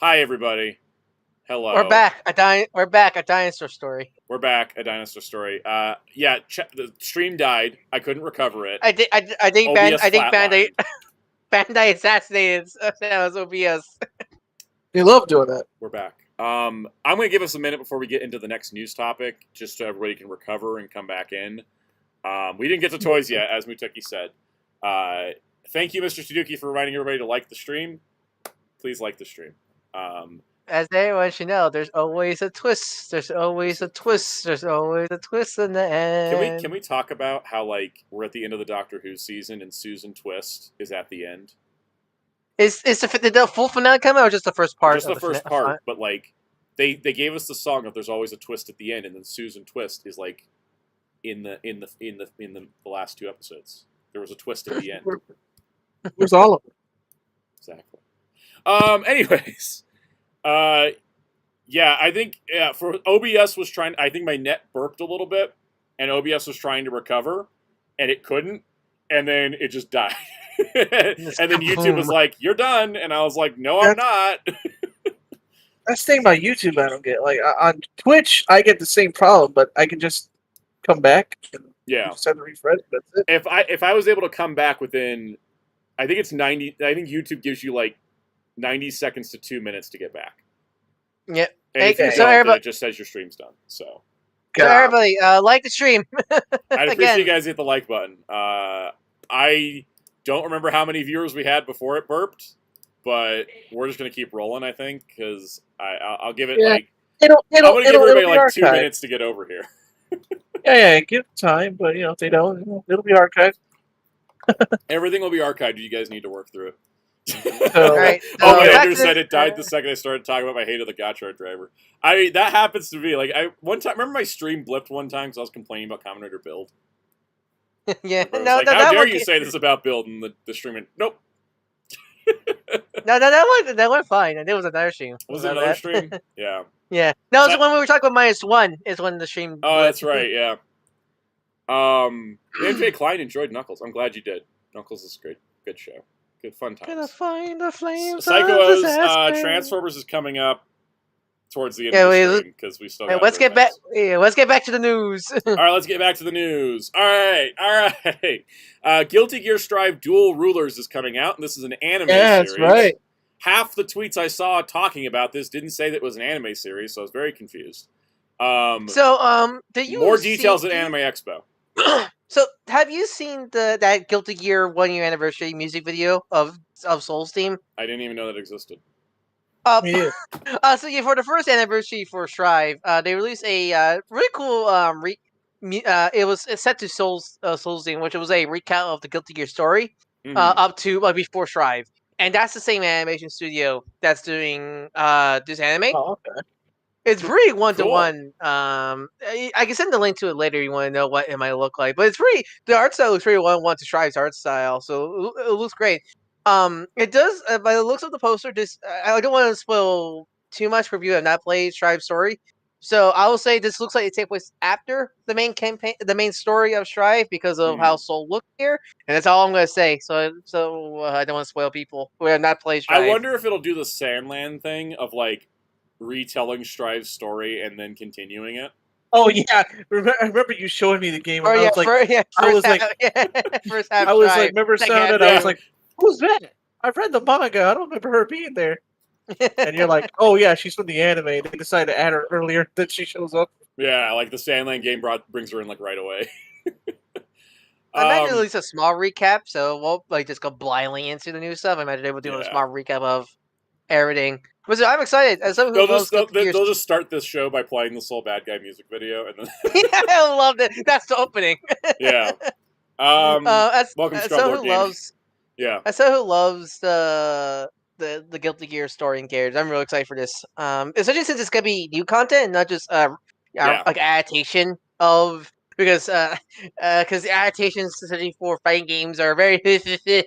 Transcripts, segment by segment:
Hi, everybody. We're Hello. back. We're back. A dinosaur story. We're back. A dinosaur story. Yeah. The stream died. I couldn't recover it. I think OBS Bandai flatlined. Bandai assassinated Thanos OBS. They love doing that. We're back. I'm gonna give us a minute before we get into the next news topic, just so everybody can recover and come back in. We didn't get to toys yet, as Muteki said. Thank you, Mr. Suzuki, for reminding everybody to like the stream. Please like the stream. As everyone should know, there's always a twist. There's always a twist. There's always a twist in the end. Can we talk about how we're at the end of the Doctor Who season and Susan Twist is at the end? Did the full finale come out or just the first part? Just the first part, but they gave us the song of "There's Always a Twist at the End," and then Susan Twist is in the last two episodes. There was a twist at the end. Where's all of them? Exactly. Anyways, yeah, I think for OBS was trying. I think my net burped a little bit, and OBS was trying to recover, and it couldn't, and then it just died. And then YouTube was like, "You're done," and I was like, "No, I'm not." That's the thing about YouTube I don't get. Like on Twitch, I get the same problem, but I can just come back. And just have to refresh. That's it. If I was able to come back within, I think it's 90. I think YouTube gives you 90 seconds to 2 minutes to get back. Yeah. And if you don't, it just says your stream's done. So everybody, like the stream. I'd appreciate you guys hit the like button. I don't remember how many viewers we had before it burped, but we're just gonna keep rolling. I think because I'll give it I'm gonna give everybody 2 minutes to get over here. yeah, give time, but if they don't, it'll be archived. Everything will be archived. You guys need to work through it. Right. My editor said it died the second I started talking about my hate of the Gotchard driver. That happens to me. One time, remember my stream blipped one time because I was complaining about Kamen Rider Build. Yeah. How dare you say this about Build? And the stream nope. No, that went fine. And it was another stream. Was it another stream? Yeah. Yeah. No, it's when we were talking about -1 is when the stream. Oh, that's right. Yeah. MJ Klein enjoyed Knuckles. I'm glad you did. Knuckles is great. Good show. Good fun times. Gonna find the flames. Psycho's Transformers is coming up towards the end of the stream because we still got let's get back. Yeah, let's get back to the news. All right, let's get back to the news. All right. Guilty Gear Strive Dual Rulers is coming out, and this is an anime series. That's right. Half the tweets I saw talking about this didn't say that it was an anime series, so I was very confused. Did you more details at Anime Expo? So, have you seen that Guilty Gear 1 year anniversary music video of Soul's Team? I didn't even know that existed. So for the first anniversary for Strive, they released a really cool it's set to Soul's Team, which was a recount of the Guilty Gear story up to before Strive, and that's the same animation studio that's doing this anime. Oh, okay. It's pretty one-to-one. I can send the link to it later if you want to know what it might look like. But the art style looks pretty one-to-one to Strive's art style, so it looks great. It does, by the looks of the poster, I don't want to spoil too much for you who have not played Strive's story. So I will say this looks like it takes place after the main campaign, the main story of Strive because of how Soul looked here. And that's all I'm going to say. So I don't want to spoil people who have not played Strive. I wonder if it'll do the Sandland thing of retelling Strive's story and then continuing it. Oh yeah, I remember you showing me the game. I was like, remember Soundout? I was like, who's that? I've read the manga. I don't remember her being there. And you're like, oh yeah, she's from the anime. They decided to add her earlier than she shows up. Yeah, the Sandland game brings her in right away. I imagine at least a small recap, so we'll just go blindly into the new stuff. I imagine they will do a small recap of everything. But I'm excited. As someone they'll just start this show by playing the Soul Bad Guy music video, and then I love it. That's the opening. Yeah. Welcome to Scrub Lord Yeah. As someone who loves the Guilty Gear story and characters, I'm really excited for this. Especially since it's gonna be new content and not just adaptation of. Because the adaptations especially for fighting games are very because there's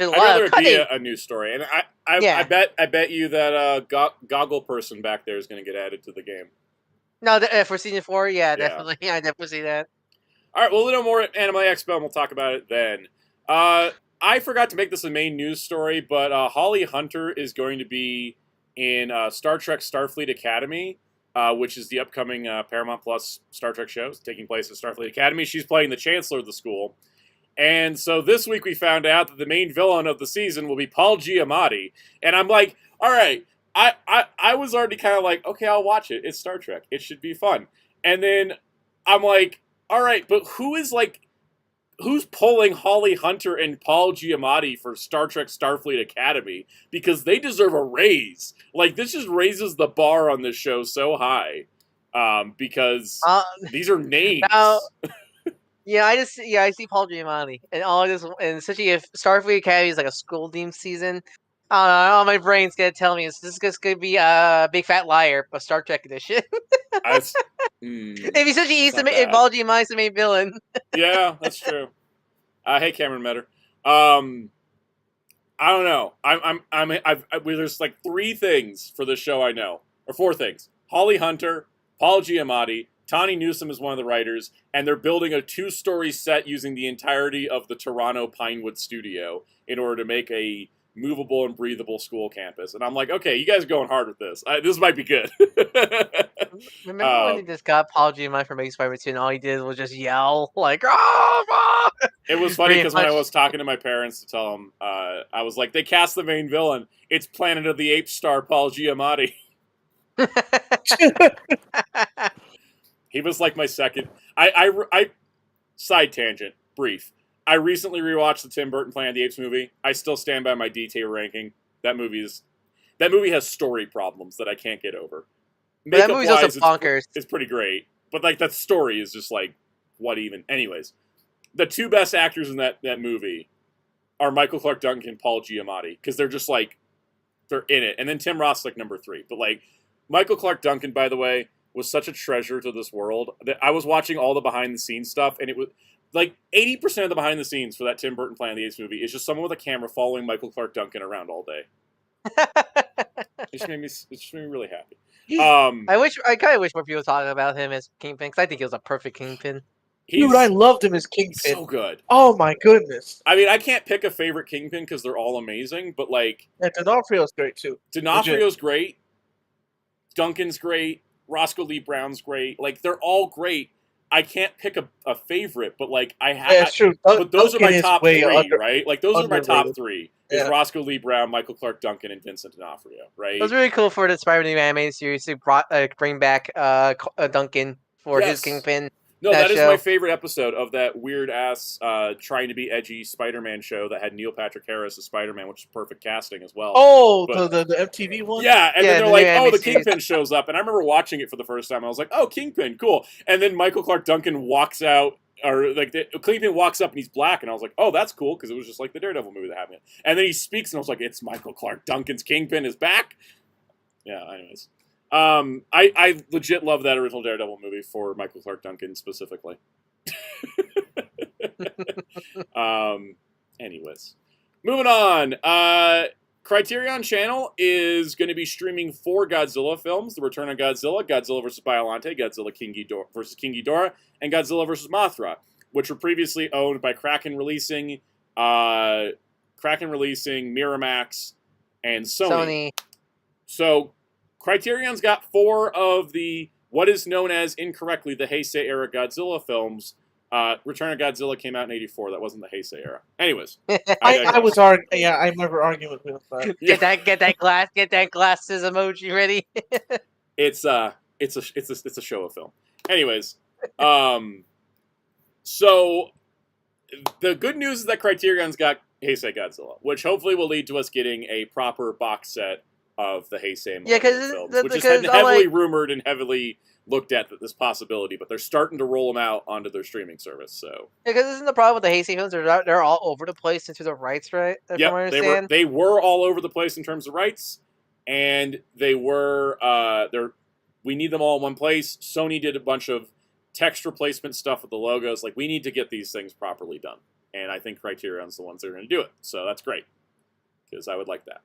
a lot of cutting. A new story, and I bet you that goggle person back there is going to get added to the game. No, for season 4, definitely, I definitely see that. All right, we'll know more at Anime Expo, and we'll talk about it then. I forgot to make this a main news story, but Holly Hunter is going to be in Star Trek Starfleet Academy, which is the upcoming Paramount Plus Star Trek show taking place at Starfleet Academy. She's playing the chancellor of the school. And so this week we found out that the main villain of the season will be Paul Giamatti. And I'm like, all right, I was already kind of like, okay, I'll watch it. It's Star Trek. It should be fun. And then I'm like, all right, but who's pulling Holly Hunter and Paul Giamatti for Star Trek Starfleet Academy? Because they deserve a raise. Like, this just raises the bar on this show so high. Because these are names. I see Paul Giamatti and all this, and especially if Starfleet Academy is like a school themed season. My brain's gonna tell me this is gonna be a Big Fat Liar, a Star Trek edition. If Paul Giamatti's the main villain. Yeah, that's true. Hey, Cameron Metter. I don't know. There's like 3 things for this show I know, or 4 things: Holly Hunter, Paul Giamatti, Tawny Newsome is one of the writers, and they're building a 2-story set using the entirety of the Toronto Pinewood studio in order to make a movable and breathable school campus. And I'm like, okay, you guys are going hard with this. This might be good. Remember when he just got Paul Giamatti from Spider-Man 2 and all he did was just yell, like, oh! It was funny because when I was talking to my parents to tell them, I was like, they cast the main villain. It's Planet of the Apes star Paul Giamatti. He was like my second. I side tangent, brief. I recently rewatched the Tim Burton Planet of the Apes movie. I still stand by my detail ranking. That movie has story problems that I can't get over. That movie's also bonkers. It's pretty great, but like that story is just like, what even? Anyways, the 2 best actors in that movie are Michael Clarke Duncan and Paul Giamatti, because they're just like, they're in it. And then Tim Roth like number 3. But like Michael Clarke Duncan, by the way, was such a treasure to this world that I was watching all the behind the scenes stuff, and it was like 80% of the behind the scenes for that Tim Burton Planet of the Apes movie is just someone with a camera following Michael Clarke Duncan around all day. It just made me really happy. I kind of wish more people talking about him as Kingpin, because I think he was a perfect Kingpin. Dude, I loved him as Kingpin. So good. Oh my goodness. I mean, I can't pick a favorite Kingpin because they're all amazing, but like, yeah, D'Onofrio's great too. D'Onofrio's great. Duncan's great. Roscoe Lee Brown's great. Like, they're all great. I can't pick a favorite, but like I have. Yeah, it's true. But those are my top 3, right? Like those are my top 3. Is Yeah. Roscoe Lee Brown, Michael Clarke Duncan, and Vincent D'Onofrio, right? It was really cool for the Spider-Man animated series to bring back Duncan for his Kingpin. No, that is my favorite episode of that weird-ass trying to be edgy Spider-Man show that had Neil Patrick Harris as Spider-Man, which is perfect casting as well. Oh, but, the MTV one? Yeah, and then they're like, oh, the Kingpin shows up. And I remember watching it for the first time. I was like, oh, Kingpin, cool. And then Michael Clarke Duncan walks out, or like Kingpin walks up and he's black. And I was like, oh, that's cool, because it was just like the Daredevil movie that happened. And then he speaks, and I was like, it's Michael Clarke Duncan's Kingpin is back? Yeah, anyways. I legit love that original Daredevil movie for Michael Clarke Duncan specifically. Anyways, moving on. Criterion Channel is going to be streaming 4 Godzilla films: The Return of Godzilla, Godzilla vs. Biollante, Godzilla vs. King Ghidorah, and Godzilla vs. Mothra, which were previously owned by Kraken Releasing, Miramax, and Sony. So Criterion's got 4 of the, what is known as incorrectly, the Heisei era Godzilla films. Return of Godzilla came out in '84. That wasn't the Heisei era. Anyways, I was arguing. Yeah, I remember arguing with that. Get that glasses emoji ready. It's a show of film. Anyways, so the good news is that Criterion's got Heisei Godzilla, which hopefully will lead to us getting a proper box set of the Heisei films, which has been heavily rumored and heavily looked at this possibility, but they're starting to roll them out onto their streaming service. So because isn't the problem with the Heisei films? They're all over the place into the rights, right? Yeah, they were all over the place in terms of rights, and they were we need them all in one place. Sony did a bunch of text replacement stuff with the logos. Like, we need to get these things properly done, and I think Criterion's the ones that are going to do it. So that's great, because I would like that.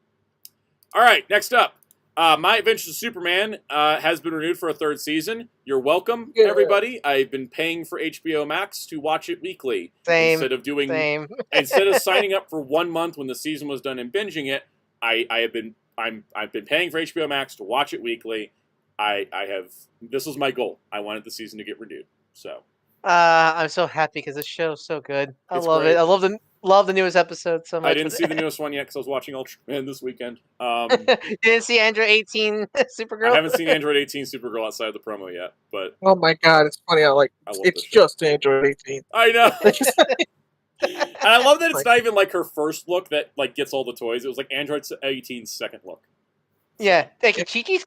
All right, next up. My Adventures of Superman has been renewed for a 3rd season. You're welcome, everybody. I've been paying for HBO Max to watch it weekly. Instead of signing up for 1 month when the season was done and binging it, I have been I've been paying for HBO Max to watch it weekly. I have, this was my goal. I wanted the season to get renewed. So I'm so happy because this show's so good. I It's love great. it. I love the newest episode so much. I didn't see the newest one yet because I was watching Ultraman this weekend. You didn't see Android 18 Supergirl? I haven't seen Android 18 Supergirl outside of the promo yet, but Oh my god, it's funny how it's just Android 18. I know. And I love that it's not even like her first look that like gets all the toys. It was like Android 18's second look. Yeah, Chi-Chi's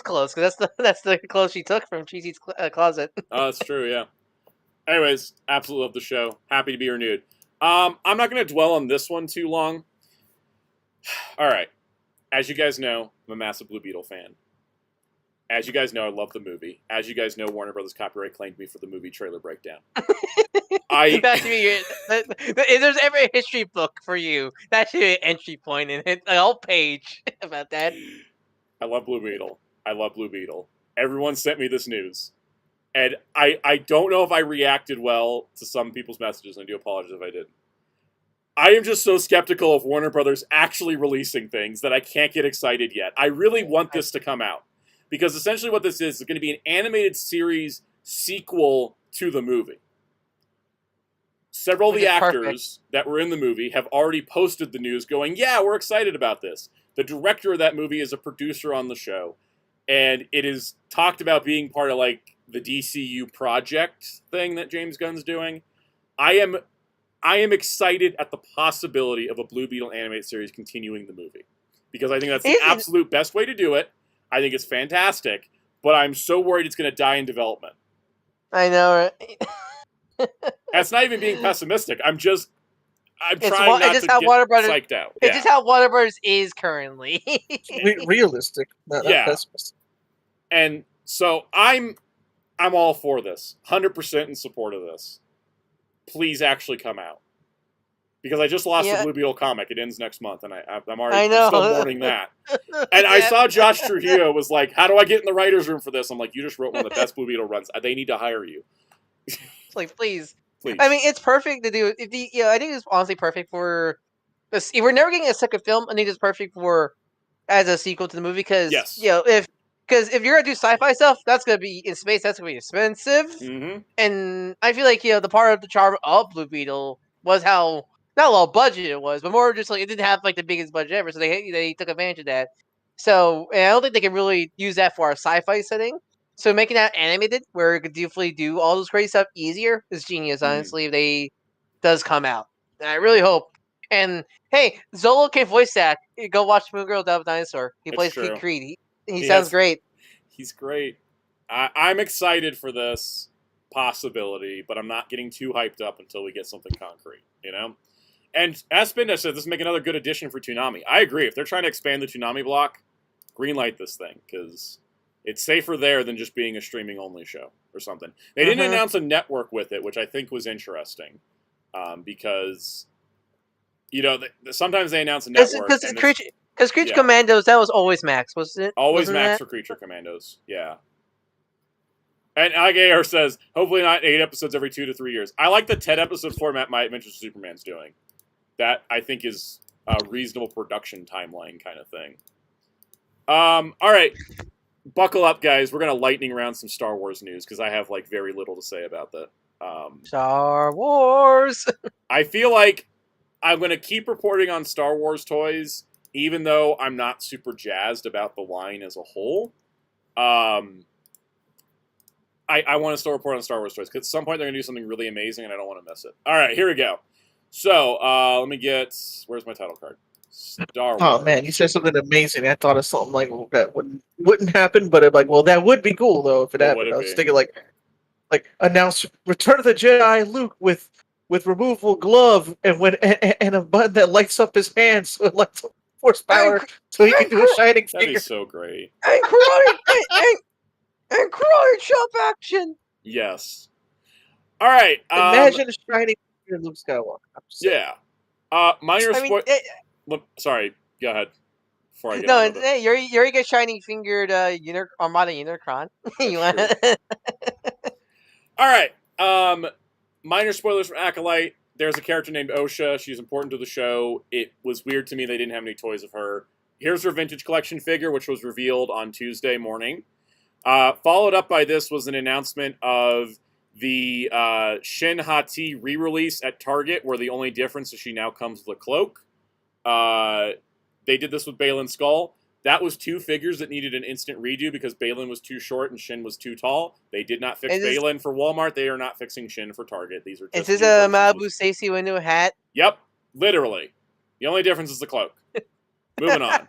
clothes, because that's the clothes she took from Chi-Chi's closet. Oh, that's true, yeah. Anyways, absolutely love the show. Happy to be renewed. I'm not going to dwell on this one too long. All right. As you guys know, I'm a massive Blue Beetle fan. As you guys know, I love the movie. As you guys know, Warner Brothers copyright claimed me for the movie trailer breakdown. That should be if there's ever a history book for you, that should be an entry point in it, a whole page about that. I love Blue Beetle. I love Blue Beetle. Everyone sent me this news. And I don't know if I reacted well to some people's messages, and I do apologize if I didn't. I am just so skeptical of Warner Brothers actually releasing things that I can't get excited yet. I really want this to come out. Because essentially what this is going to be an animated series sequel to the movie. Several of the actors that were in the movie have already posted the news going, yeah, we're excited about this. The director of that movie is a producer on the show. And it is talked about being part of, like, the DCU project thing that James Gunn's doing. I am excited at the possibility of a Blue Beetle animated series continuing the movie. Because I think that's the absolute best way to do it. I think it's fantastic. But I'm so worried it's going to die in development. I know, right? That's not even being pessimistic. I'm trying not to get psyched out. It's just how Warner Brothers is currently. Realistic, not pessimistic. And so I'm all for this. 100% in support of this. Please actually come out. Because I just lost the Blue Beetle comic. It ends next month, and I'm still mourning that. And I saw Josh Trujillo was like, how do I get in the writer's room for this? I'm like, you just wrote one of the best Blue Beetle runs. They need to hire you. It's like, please. Please. I mean, it's perfect to do. I think it's honestly perfect for. If we're never getting a second film, I think it's perfect for as a sequel to the movie. Because if you're gonna do sci-fi stuff, that's gonna be in space. That's gonna be expensive. Mm-hmm. And I feel like the part of the charm of Blue Beetle was how not low budget it was, but more just like it didn't have like the biggest budget ever, so they took advantage of that. So and I don't think they can really use that for a sci-fi setting. So making that animated, where it could definitely do all this great stuff easier, is genius. Honestly, if they does come out, and I really hope. And hey, Zolo can voice act. Go watch Moon Girl Dove Dinosaur. He plays Kid Creed. He sounds great. He's great. I'm excited for this possibility, but I'm not getting too hyped up until we get something concrete. And as Spinda said, this will make another good addition for Toonami. I agree. If they're trying to expand the Toonami block, greenlight this thing, because it's safer there than just being a streaming-only show or something. They didn't announce a network with it, which I think was interesting, because, sometimes they announce a network. Because Creature Commandos, that was always Max, wasn't it? Always Max for Creature Commandos, yeah. And IGAR says, hopefully not 8 episodes every 2 to 3 years. I like the 10-episode format My Adventures with Superman's doing. That, I think, is a reasonable production timeline kind of thing. All right. Buckle up, guys. We're going to lightning round some Star Wars news, because I have, very little to say about that. Star Wars! I feel like I'm going to keep reporting on Star Wars toys, even though I'm not super jazzed about the line as a whole. I want to still report on Star Wars toys, because at some point they're going to do something really amazing, and I don't want to miss it. All right, here we go. So, let me get... Where's my title card? Star Wars. Oh, man, you said something amazing. I thought of something that wouldn't happen, but that would be cool, though, if it happened. I was thinking, announce Return of the Jedi Luke with removable glove and a button that lights up his hands, so it lights up force power, so he can do a shining finger. That'd be so great. And crying shop action. Yes. All right. Imagine a shining finger in Luke Skywalker. Yeah. Minor spoiler. Sorry. Go ahead. Before I get you're already get shining fingered Armada Unicron. All right. Minor spoilers from Acolyte. There's a character named Osha. She's important to the show. It was weird to me they didn't have any toys of her. here's her vintage collection figure, which was revealed on Tuesday morning. Followed up by this was an announcement of the Shin Hati re-release at Target, where the only difference is she now comes with a cloak. They did this with Balin Skull. That was 2 figures that needed an instant redo because Balin was too short and Shin was too tall. They did not fix Balin for Walmart. They are not fixing Shin for Target. These are just is this a Malibu Stacy window hat? Yep, literally. The only difference is the cloak. Moving on.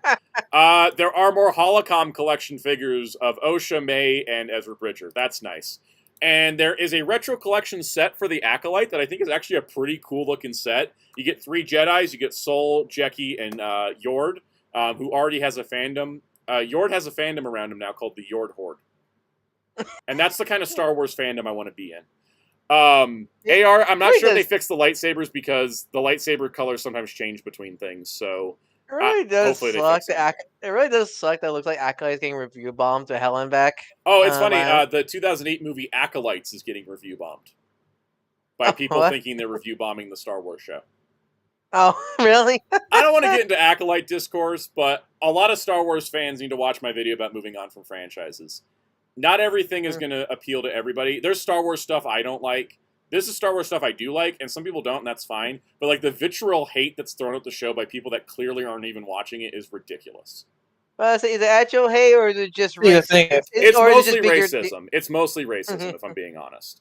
There are more Holocom collection figures of Osha, May, and Ezra Bridger. That's nice. And there is a retro collection set for the Acolyte that I think is actually a pretty cool looking set. You get 3 Jedis. You get Sol, Jeki, and Yord, who already has a fandom. Yord has a fandom around him now called the Yord Horde. And that's the kind of Star Wars fandom I want to be in. AR, I'm not sure if they fixed the lightsabers because the lightsaber colors sometimes change between things. So it really does suck. It really does suck that it looks like Acolyte's getting review bombed to hell and back. Oh, it's funny. The 2008 movie Acolytes is getting review bombed by people thinking they're review bombing the Star Wars show. Oh, really? I don't want to get into Acolyte discourse, but a lot of Star Wars fans need to watch my video about moving on from franchises. Not everything is going to appeal to everybody. There's Star Wars stuff I don't like. This is Star Wars stuff I do like, and some people don't, and that's fine. But like the vitriol hate that's thrown at the show by people that clearly aren't even watching it is ridiculous. So is it actual hate or is it just racism? It's mostly racism. It's mostly racism, if I'm being honest.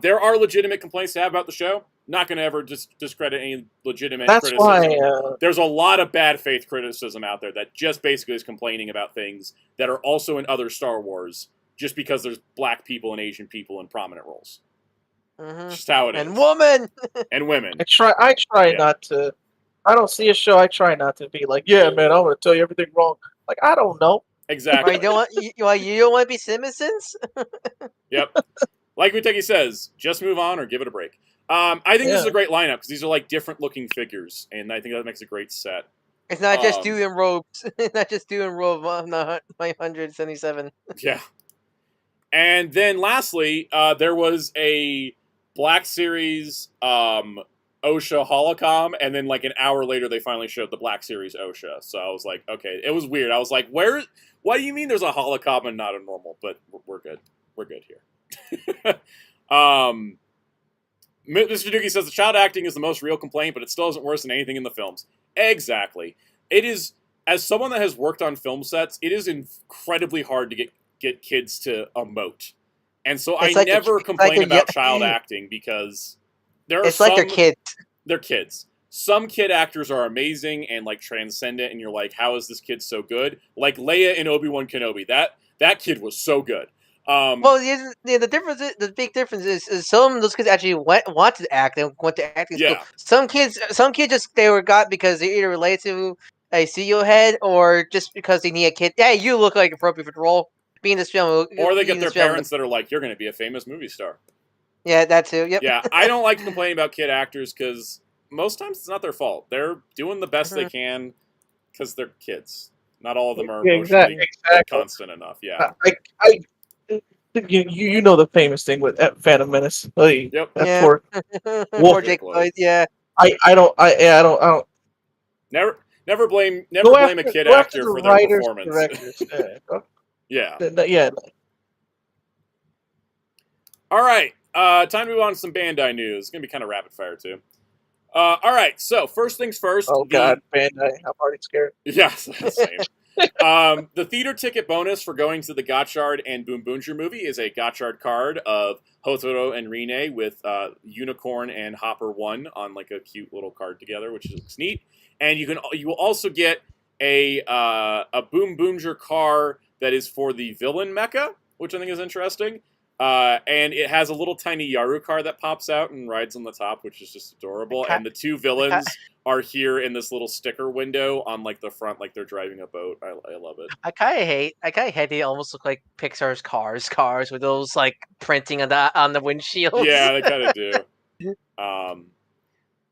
There are legitimate complaints to have about the show. Not going to ever discredit any legitimate criticism. Why, there's a lot of bad faith criticism out there that just basically is complaining about things that are also in other Star Wars just because there's black people and Asian people in prominent roles. Just how it is. And women. And women. I try not to. I don't see a show. I try not to be like, yeah, man, I'm going to tell you everything wrong. Like, I don't know. Exactly. You don't want to be Simpsons? Yep. Like Muteki says, just move on or give it a break. I think this is a great lineup because these are like different looking figures, and I think that makes a great set. It's not just dude in robes. It's not just dude in robe on 977. Yeah. And then lastly, there was a Black Series OSHA Holocom, and then like an hour later they finally showed the Black Series OSHA. So I was like, okay, it was weird. I was like, what do you mean there's a Holocom and not a normal? But we're good. We're good here. Mr. Dookie says the child acting is the most real complaint, but it still isn't worse than anything in the films. Exactly. It is, as someone that has worked on film sets, it is incredibly hard to get kids to emote. And so I never complain about child acting because there are like they're kids. They're kids. Some kid actors are amazing and like transcendent, and you're like, how is this kid so good? Like Leia in Obi-Wan Kenobi. That kid was so good. Well, the difference is, the big difference is some of those kids actually want to act and went to acting school. Some kids just they were got because they either relate to a CEO head or just because they need a kid. Yeah, you look like appropriate for the role. Being this film, or they get their parents that are like, "You're going to be a famous movie star." Yeah, that too. Yep. Yeah, I don't like to complain about kid actors because most times it's not their fault. They're doing the best they can because they're kids. Not all of them are emotionally constant enough. Yeah. You know the famous thing with Phantom Menace. Yep. Poor Jake Lloyd. Yeah. I don't. Never blame a kid actor for their performance. Yeah. Yeah. All right. Time to move on to some Bandai news. It's gonna be kind of rapid fire too. All right. So first things first. Oh God, Bandai! I'm already scared. Yes, same. The theater ticket bonus for going to the Gotchard and Boom Boomjer movie is a Gotchard card of Hotoro and Rine with Unicorn and Hopper 1 on like a cute little card together, which looks neat. And you will also get a Boom Boomjer car that is for the villain mecha, which I think is interesting. And it has a little tiny Yaru car that pops out and rides on the top, which is just adorable. And the two villains are here in this little sticker window on like the front, like they're driving a boat. I love it. I kind of hate they almost look like Pixar's cars with those like printing on the windshields. Yeah, they kind of do.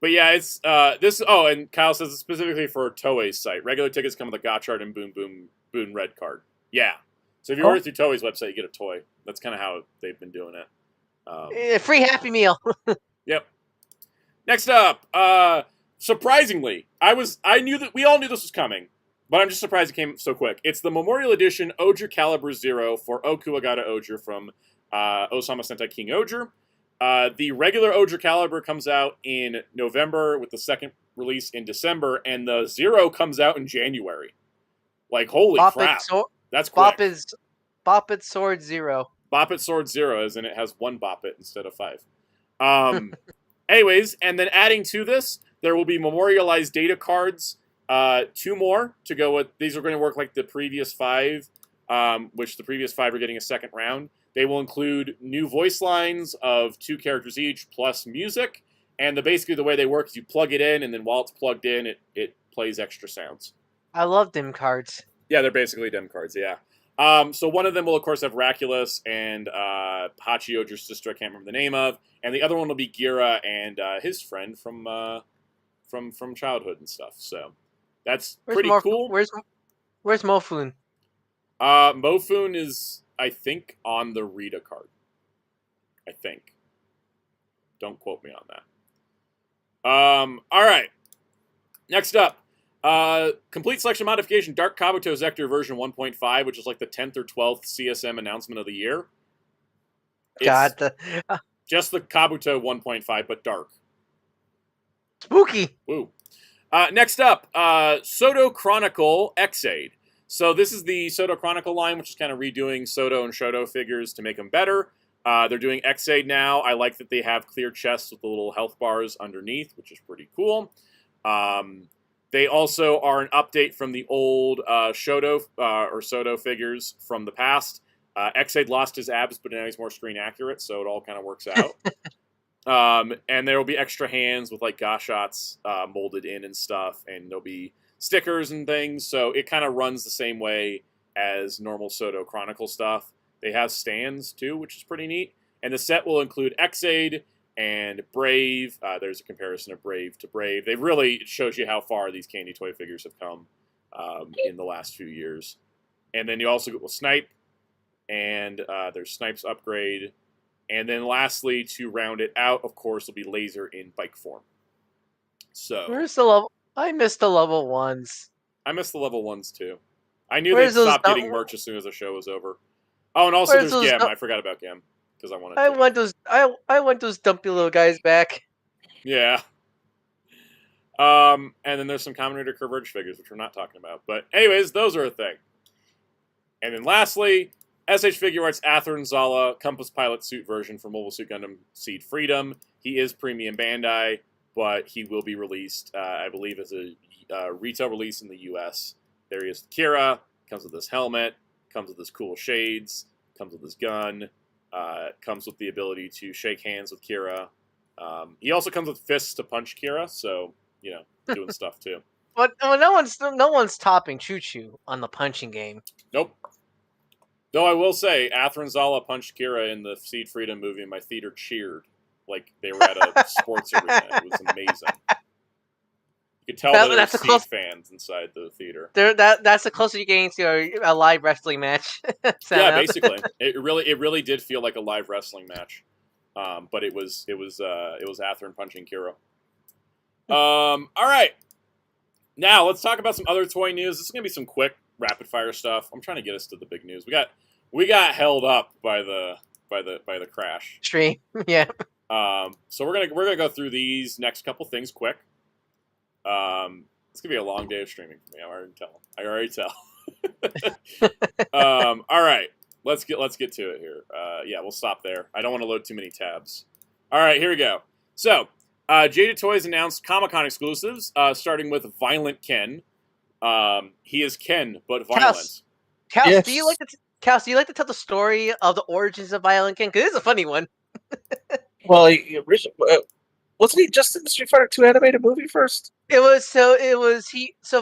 But yeah, it's this. Oh, and Kyle says it's specifically for Toei's site. Regular tickets come with a Gotchard and Boom Red card. Yeah. So if you order through Toei's website, you get a toy. That's kind of how they've been doing it. Free Happy Meal. Yep. Next up, surprisingly, we all knew this was coming. but I'm just surprised it came so quick. It's the Memorial Edition Oger Caliber Zero for Okuwagata Oger from Osama Sentai King Oger. The regular Oger Caliber comes out in November with the second release in December, and the Zero comes out in January. Like, holy crap. That's quick. Bop It Sword Zero. Bop It Sword Zero, as in it has one Bop It instead of 5. Anyways, and then adding to this, there will be memorialized data cards. 2 more to go with. These are going to work like the previous 5, which the previous 5 are getting a second round. They will include new voice lines of 2 characters each, plus music. And basically the way they work is you plug it in, and then while it's plugged in, it plays extra sounds. I love them cards. Yeah, they're basically dem cards, yeah. So one of them will, of course, have Raculus and Hachi Oger's sister, I can't remember the name of. And the other one will be Gira and his friend from childhood and stuff. So that's pretty cool. Where's Mofun? Mofun is, I think, on the Rita card. I think. Don't quote me on that. All right. Next up. Complete selection modification Dark Kabuto Zector version 1.5, which is like the 10th or 12th CSM announcement of the year. It's just the Kabuto 1.5, but dark. Spooky. Woo. Next up, Soto Chronicle X-Aid. So this is the Soto Chronicle line, which is kind of redoing Soto and Shoto figures to make them better. They're doing X-Aid now. I like that they have clear chests with the little health bars underneath, which is pretty cool. They also are an update from the old Shoto or Soto figures from the past. X-Aid lost his abs, but now he's more screen accurate, so it all kind of works out. And there will be extra hands with like Gashots molded in and stuff, and there'll be stickers and things, so it kind of runs the same way as normal Soto Chronicle stuff. They have stands too, which is pretty neat. And the set will include X-Aid and Brave. There's a comparison of Brave to Brave. They really shows you how far these candy toy figures have come in the last few years. And then you also get with Snipe, and there's Snipe's upgrade. And then lastly, to round it out, of course, will be Laser in bike form. So where's the level? I missed the level 1s. I missed the level 1s too. I knew they'd stop getting merch as soon as the show was over. Oh, and also there's Gem. I forgot about Gem because I wanted. I want those dumpy little guys back. Yeah. And then there's some Combinator Converge figures, which we're not talking about. But anyways, those are a thing. And then lastly, SH Figure Arts Atherin Zala Compass Pilot Suit version for Mobile Suit Gundam Seed Freedom. He is premium Bandai, but he will be released, I believe, as a retail release in the U.S. There he is, Kira. Comes with this helmet. Comes with his cool shades. Comes with his gun. Comes with the ability to shake hands with Kira. He also comes with fists to punch Kira, so you know, doing stuff too. But no one's topping Choo Choo on the punching game. Nope. Though I will say, Atherin Zala punched Kira in the Seed Freedom movie, and my theater cheered like they were at a sports arena. It was amazing. You could tell that there were Seed fans inside the theater. That's the closest you're getting to a live wrestling match. Yeah, basically, it really did feel like a live wrestling match. But it was Atherin punching Kira. All right. Now let's talk about some other toy news. This is gonna be some quick rapid fire stuff. I'm trying to get us to the big news. We got held up by the crash stream. Yeah. So we're gonna go through these next couple things quick. It's gonna be a long day of streaming for me. I already tell. All right. Let's get to it here. Yeah, we'll stop there. I don't want to load too many tabs. All right, here we go. So, Jada Toys announced Comic-Con exclusives, starting with Violent Ken. He is Ken, but violent. Cass, yes. do you like to tell the story of the origins of Violent Ken? Because it's a funny one. Well, wasn't he just in the Street Fighter 2 animated movie first? So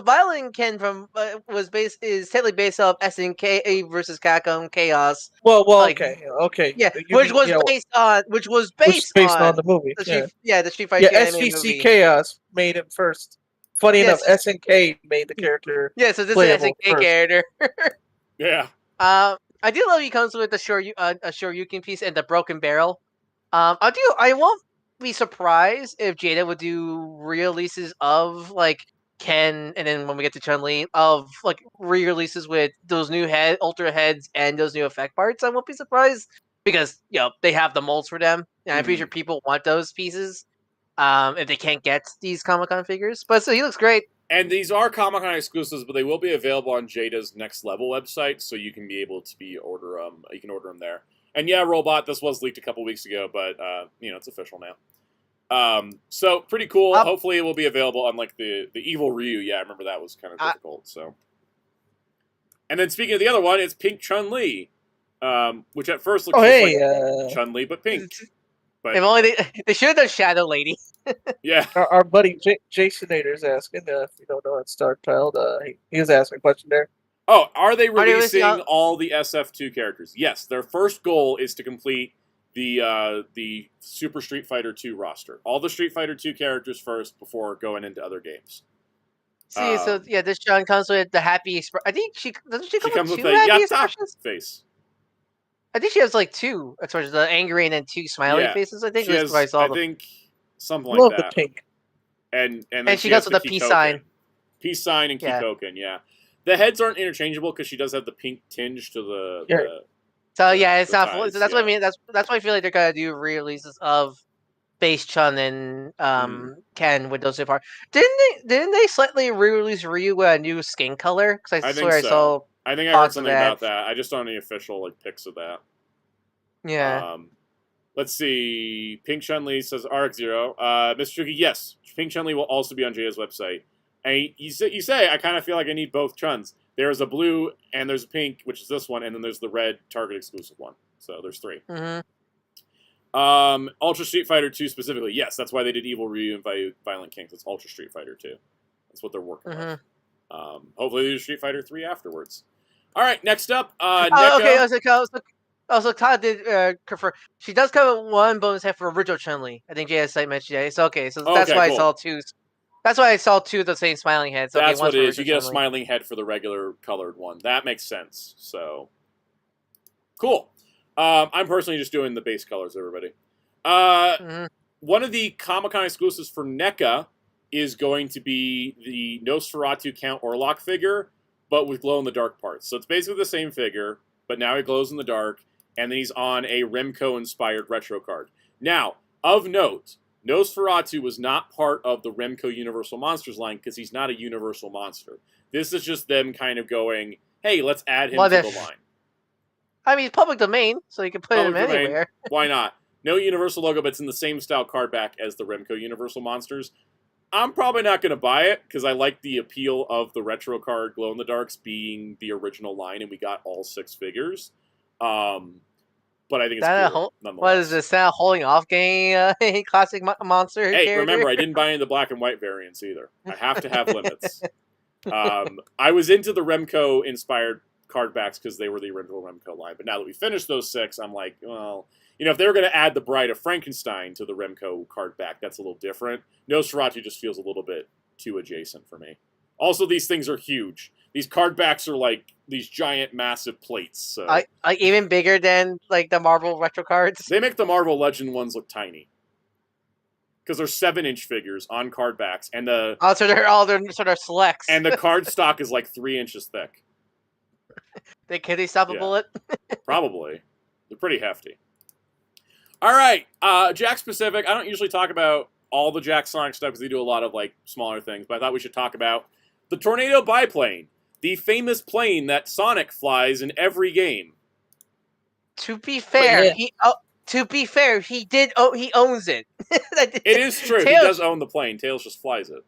Violent Ken is technically based off SNK versus Capcom Chaos. Well, okay. Yeah, which was based on the movie. The Street Fighter 2 animated SVC movie. Chaos made him first. Funny enough, SNK made the character. Yeah, so this is an SNK character. Yeah. I do love he comes with a Shoryuken piece and the broken barrel. I won't be surprised if Jada would do releases of like Ken, and then when we get to Chun-Li, of like re-releases with those new Ultra heads and those new effect parts, I won't be surprised because they have the molds for them, and I'm pretty sure people want those pieces. If they can't get these Comic-Con figures, but so he looks great. And these are Comic-Con exclusives, but they will be available on Jada's Next Level website, so you can be able to order them. You can order them there. And yeah, Robot, this was leaked a couple weeks ago, but it's official now. So pretty cool. Hopefully, it will be available on like the Evil Ryu. Yeah, I remember that was kind of difficult. So, and then speaking of the other one, it's Pink Chun-Li, which at first looks like Chun-Li but pink. But if only they should have done Shadow Lady. Yeah, our buddy Jason Nader is asking if you don't know that Star Child. He was asking a question there. Oh, are they releasing all the SF2 characters? Yes, their first goal is to complete the Super Street Fighter 2 roster. All the Street Fighter 2 characters first before going into other games. See, so yeah, this John comes with the happy expression. I think she comes with two the happy expressions face. I think she has like two expressions, the angry and then two smiley faces. I think something like that. The pink. And she goes with the peace sign. Peace sign and Kikoken, yeah. The heads aren't interchangeable because she does have the pink tinge to the so yeah, it's not. Ties, so that's what I mean. That's why I feel like they're gonna do re-releases of Base Chun and Ken with those two parts. Didn't they slightly re-release Ryu with a new skin color? Because I swear I saw. I think I heard something about that. I just don't have any official pics of that. Yeah. Let's see. Pink Chun-Li says RX0. Mr. Chuki, yes, Pink Chun-Li will also be on Jada's website. And you say I kind of feel like I need both Chuns. There's a blue and there's a pink, which is this one, and then there's the red Target exclusive one. So there's three. Ultra Street Fighter 2 specifically, yes, that's why they did Evil Ryu and Violent Kings. It's Ultra Street Fighter 2. That's what they're working with. Hopefully they do Street Fighter 3 afterwards. All right, next up, NECA. Okay, also Todd did confirm. She does come with one bonus head for original Chun-Li. I think JS site mentioned it. So okay, so that's why cool. I saw two. That's why I saw two of the same smiling heads. Okay, that's what it is. You get a smiling head for the regular colored one. That makes sense. So cool. I'm personally just doing the base colors, everybody. One of the Comic-Con exclusives for NECA is going to be the Nosferatu Count Orlok figure, but with glow-in-the-dark parts. So it's basically the same figure, but now he glows in the dark, and then he's on a Remco-inspired retro card. Now, of note, Nosferatu was not part of the Remco Universal Monsters line because he's not a Universal Monster. This is just them kind of going, hey, let's add him to the line. I mean, it's public domain, so you can put him anywhere. Why not? No Universal logo, but it's in the same style card back as the Remco Universal Monsters. I'm probably not going to buy it because I like the appeal of the retro card glow-in-the-darks being the original line, and we got all 6 figures. But I think it's cool, nonetheless. What is this? That holding off game classic monster? Hey, character? Remember, I didn't buy any of the black and white variants either. I have to have limits. I was into the Remco-inspired card backs because they were the original Remco line. But now that we finished those 6, I'm like, well, if they were going to add the Bride of Frankenstein to the Remco card back, that's a little different. Nosferatu just feels a little bit too adjacent for me. Also, these things are huge. These card backs are like these giant, massive plates. So. Even bigger than like the Marvel retro cards? They make the Marvel Legend ones look tiny. Because they're 7-inch figures on card backs. And they're sort of selects. And the card stock is like 3 inches thick. Can they stop a bullet? Probably. They're pretty hefty. All right. Jack specific. I don't usually talk about all the Jack Sonic stuff because they do a lot of like smaller things. But I thought we should talk about the Tornado Biplane. The famous plane that Sonic flies in every game. To be fair, he owns it. It is true. He does own the plane. Tails just flies it.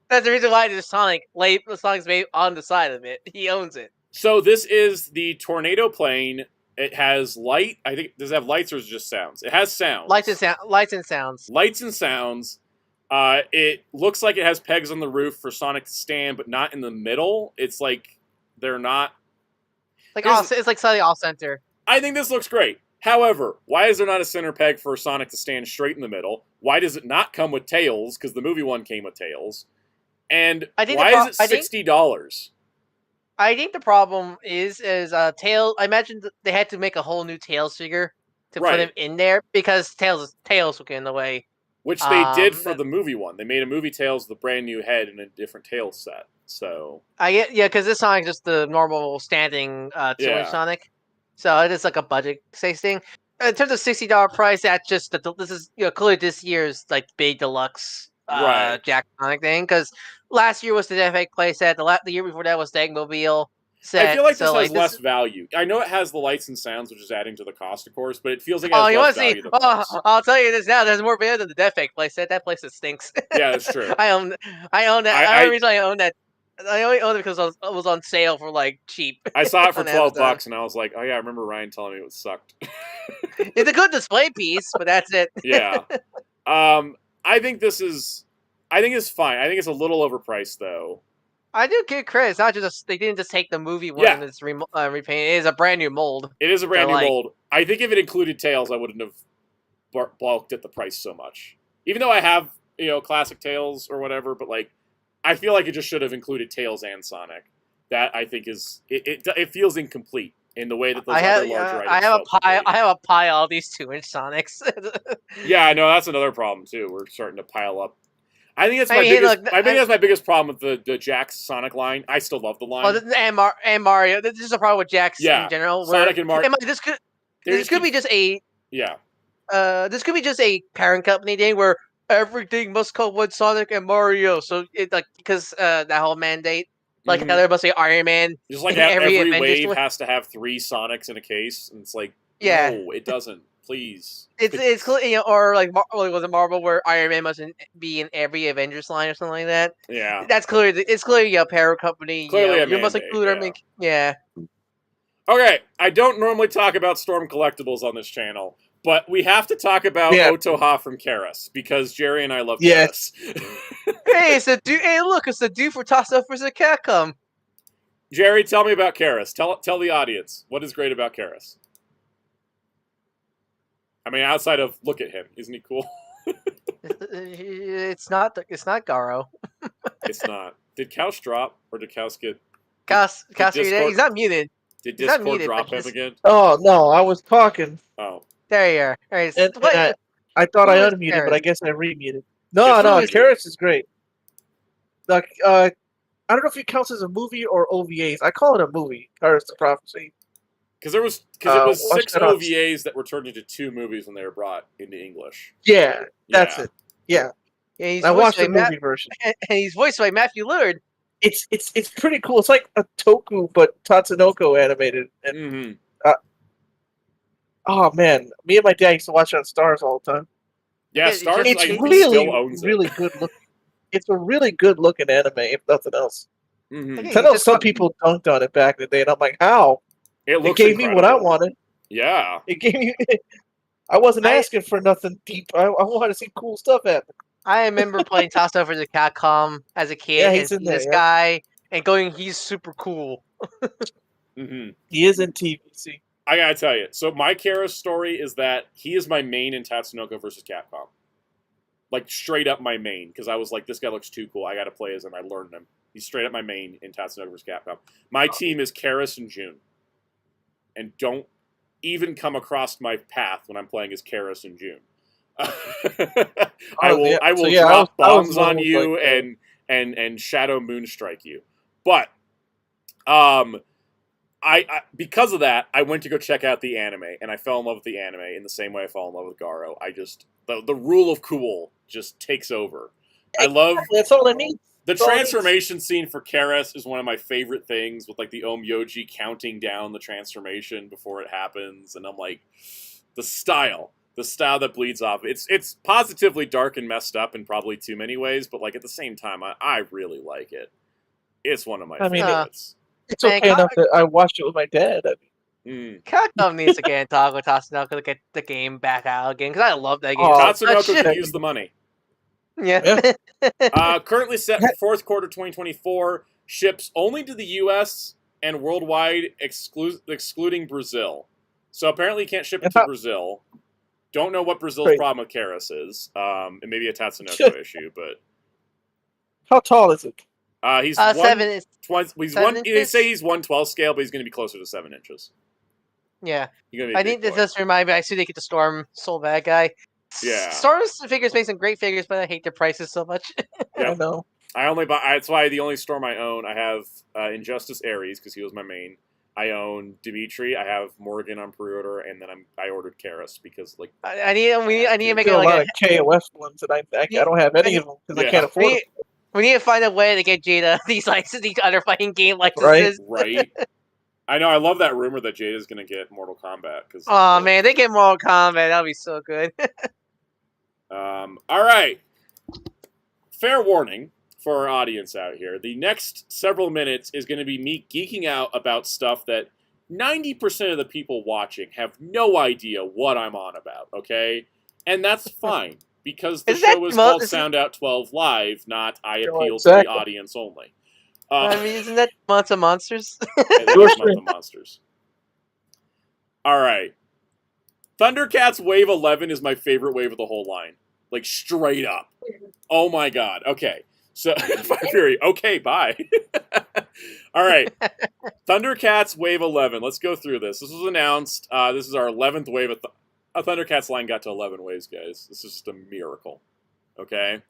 That's the reason why the Sonic's made on the side of it. He owns it. So this is the Tornado plane. It has light. I think does it have lights or is it just sounds? It has sounds. Lights and sounds. Lights and sounds. It looks like it has pegs on the roof for Sonic to stand, but not in the middle. It's like they're not. It's like slightly off center. I think this looks great. However, why is there not a center peg for Sonic to stand straight in the middle? Why does it not come with Tails? Because the movie one came with Tails. And why is it $60? I think the problem is Tails. I imagine they had to make a whole new Tails figure to put him in there because Tails will get in the way. Which they did for the movie one. They made a movie Tails with a brand new head and a different Tails set. So because this Sonic's just the normal standing 2-inch Sonic, so it is like a budget safe thing. In terms of $60 price, that's just this is clearly this year's like big deluxe Jack Sonic thing, because last year was the FX playset, the year before that was the Eggmobile set. I feel like this has less value. I know it has the lights and sounds, which is adding to the cost, of course, but it feels like it has less value. I'll tell you this now. There's more value than the FX playset. That playset stinks. Yeah, that's true. I own that. The only reason I own that, I only owned it because it was on sale for like cheap. I saw it for $12, and I was like, "Oh yeah, I remember Ryan telling me it sucked." It's a good display piece, but that's it. Yeah. I think it's fine. I think it's a little overpriced, though. I do give credit. It's not just they didn't just take the movie one and it's repainted. It is a brand new mold. It is a brand new mold. I think if it included Tails, I wouldn't have balked at the price so much. Even though I have classic Tails or whatever, but like I feel like it just should have included Tails and Sonic. That I think is it feels incomplete in the way that those other larger items. I have a pile of these 2-inch Sonics. Yeah, I know that's another problem too. We're starting to pile up. I think that's my biggest. I think that's my biggest problem with the Jack's Sonic line. I still love the line. And Mario. This is a problem with Jack's in general. Sonic and Mario. This could be just a this could be just a parent company thing where everything must come with Sonic and Mario. So it because that whole mandate, how there must be Iron Man. Just like every wave has to have 3 Sonics in a case, and it's like no, it doesesn't. Please. It's or was it Marvel where Iron Man mustn't be in every Avengers line or something like that? Yeah, that's clearly a parent company. Clearly, you must include our Okay, I don't normally talk about Storm Collectibles on this channel, but we have to talk about Otoha from Karas because Jerry and I love Karas. Hey, it's a dude. Hey, look, it's the dude for Toss-Up vs. Capcom. Jerry, tell me about Karas. Tell the audience what is great about Karas. I mean, outside of look at him, isn't he cool? It's not Garo. It's not. Did Couch drop or did Couch get? He's not muted. Did Discord drop him again? Oh no, I was talking. Oh, there you are. All right, and I thought I unmuted, but I guess I remuted. No, Karas is great. I don't know if it counts as a movie or OVAs. I call it a movie. Karas the Prophecy. Because it was 6 OVAs that were turned into 2 movies when they were brought into English. Yeah, that's it. Yeah. I watched the movie version, and he's voiced by Matthew Lillard. It's pretty cool. It's like a Toku but Tatsunoko animated. And, oh man, me and my dad used to watch it on Stars all the time. Yeah, Stars. It's really good look. It's a really good looking anime, if nothing else. I know some people dunked on it back in the day, and I'm like, how? It gave me what I wanted. Yeah. It gave me. I wasn't asking for nothing deep. I wanted to see cool stuff happen. I remember playing Toss-Up vs. Capcom as a kid. Yeah, he's in there, guy and going, he's super cool. He is in TVC. I gotta tell you. So my Karas story is that he is my main in Tatsunoko vs. Capcom. Like straight up my main, because I was like, this guy looks too cool. I gotta play as him. I learned him. He's straight up my main in Tatsunoko vs. Capcom. My team is Karas and June. And don't even come across my path when I'm playing as Karas in June. I will drop bombs on you and Shadow Moonstrike you. But I because of that, I went to go check out the anime, and I fell in love with the anime in the same way I fell in love with Garo. I just the rule of cool just takes over. I love that's all it needs. The transformation scene for Karas is one of my favorite things, with like the Omyoji counting down the transformation before it happens, and I'm like, the style that bleeds off. It's positively dark and messed up in probably too many ways, but like at the same time, I really like it. It's one of my favorites. It's okay enough that I watched it with my dad. Capcom needs to get in talk with Tatsunoko to get the game back out again, because I love that game. Tatsunoko could use the money. Yeah. Currently set for 4th quarter 2024. Ships only to the U.S. and worldwide, excluding Brazil. So apparently you can't ship it to Brazil. Don't know what Brazil's problem with Karas is. It may be a Tatsunoko issue, but... How tall is it? He's 7 They say he's 1/12 scale, but he's going to be closer to 7 inches. Yeah. I think this just remind me, I see they get the Storm Soul Bad Guy. Yeah. Star Wars figures make some great figures, but I hate their prices so much. I know. I only buy. That's why the only storm I own. I have Injustice Ares because he was my main. I own Dimitri. I have Morgan on pre-order, and then I ordered Karis because like I need to make it a like lot of KOF ones, and I don't have any of them because I can't afford them. We need to find a way to get Jada these other fighting game licenses. Right. I know. I love that rumor that Jada's going to get Mortal Kombat. Oh man, they get Mortal Kombat. That'll be so good. All right. Fair warning for our audience out here. The next several minutes is going to be me geeking out about stuff that 90% of the people watching have no idea what I'm on about. Okay, and that's fine because the show is called Soundout12 Live, not I appeal to the audience only. I mean, isn't that Months of Monsters? Month of Monsters. All right. Thundercats Wave 11 is my favorite wave of the whole line. Like, straight up. Oh my god. Okay. So, okay, bye. All right. Thundercats Wave 11. Let's go through this. This was announced. This is our 11th wave. A Thundercats line got to 11 waves, guys. This is just a miracle. Okay?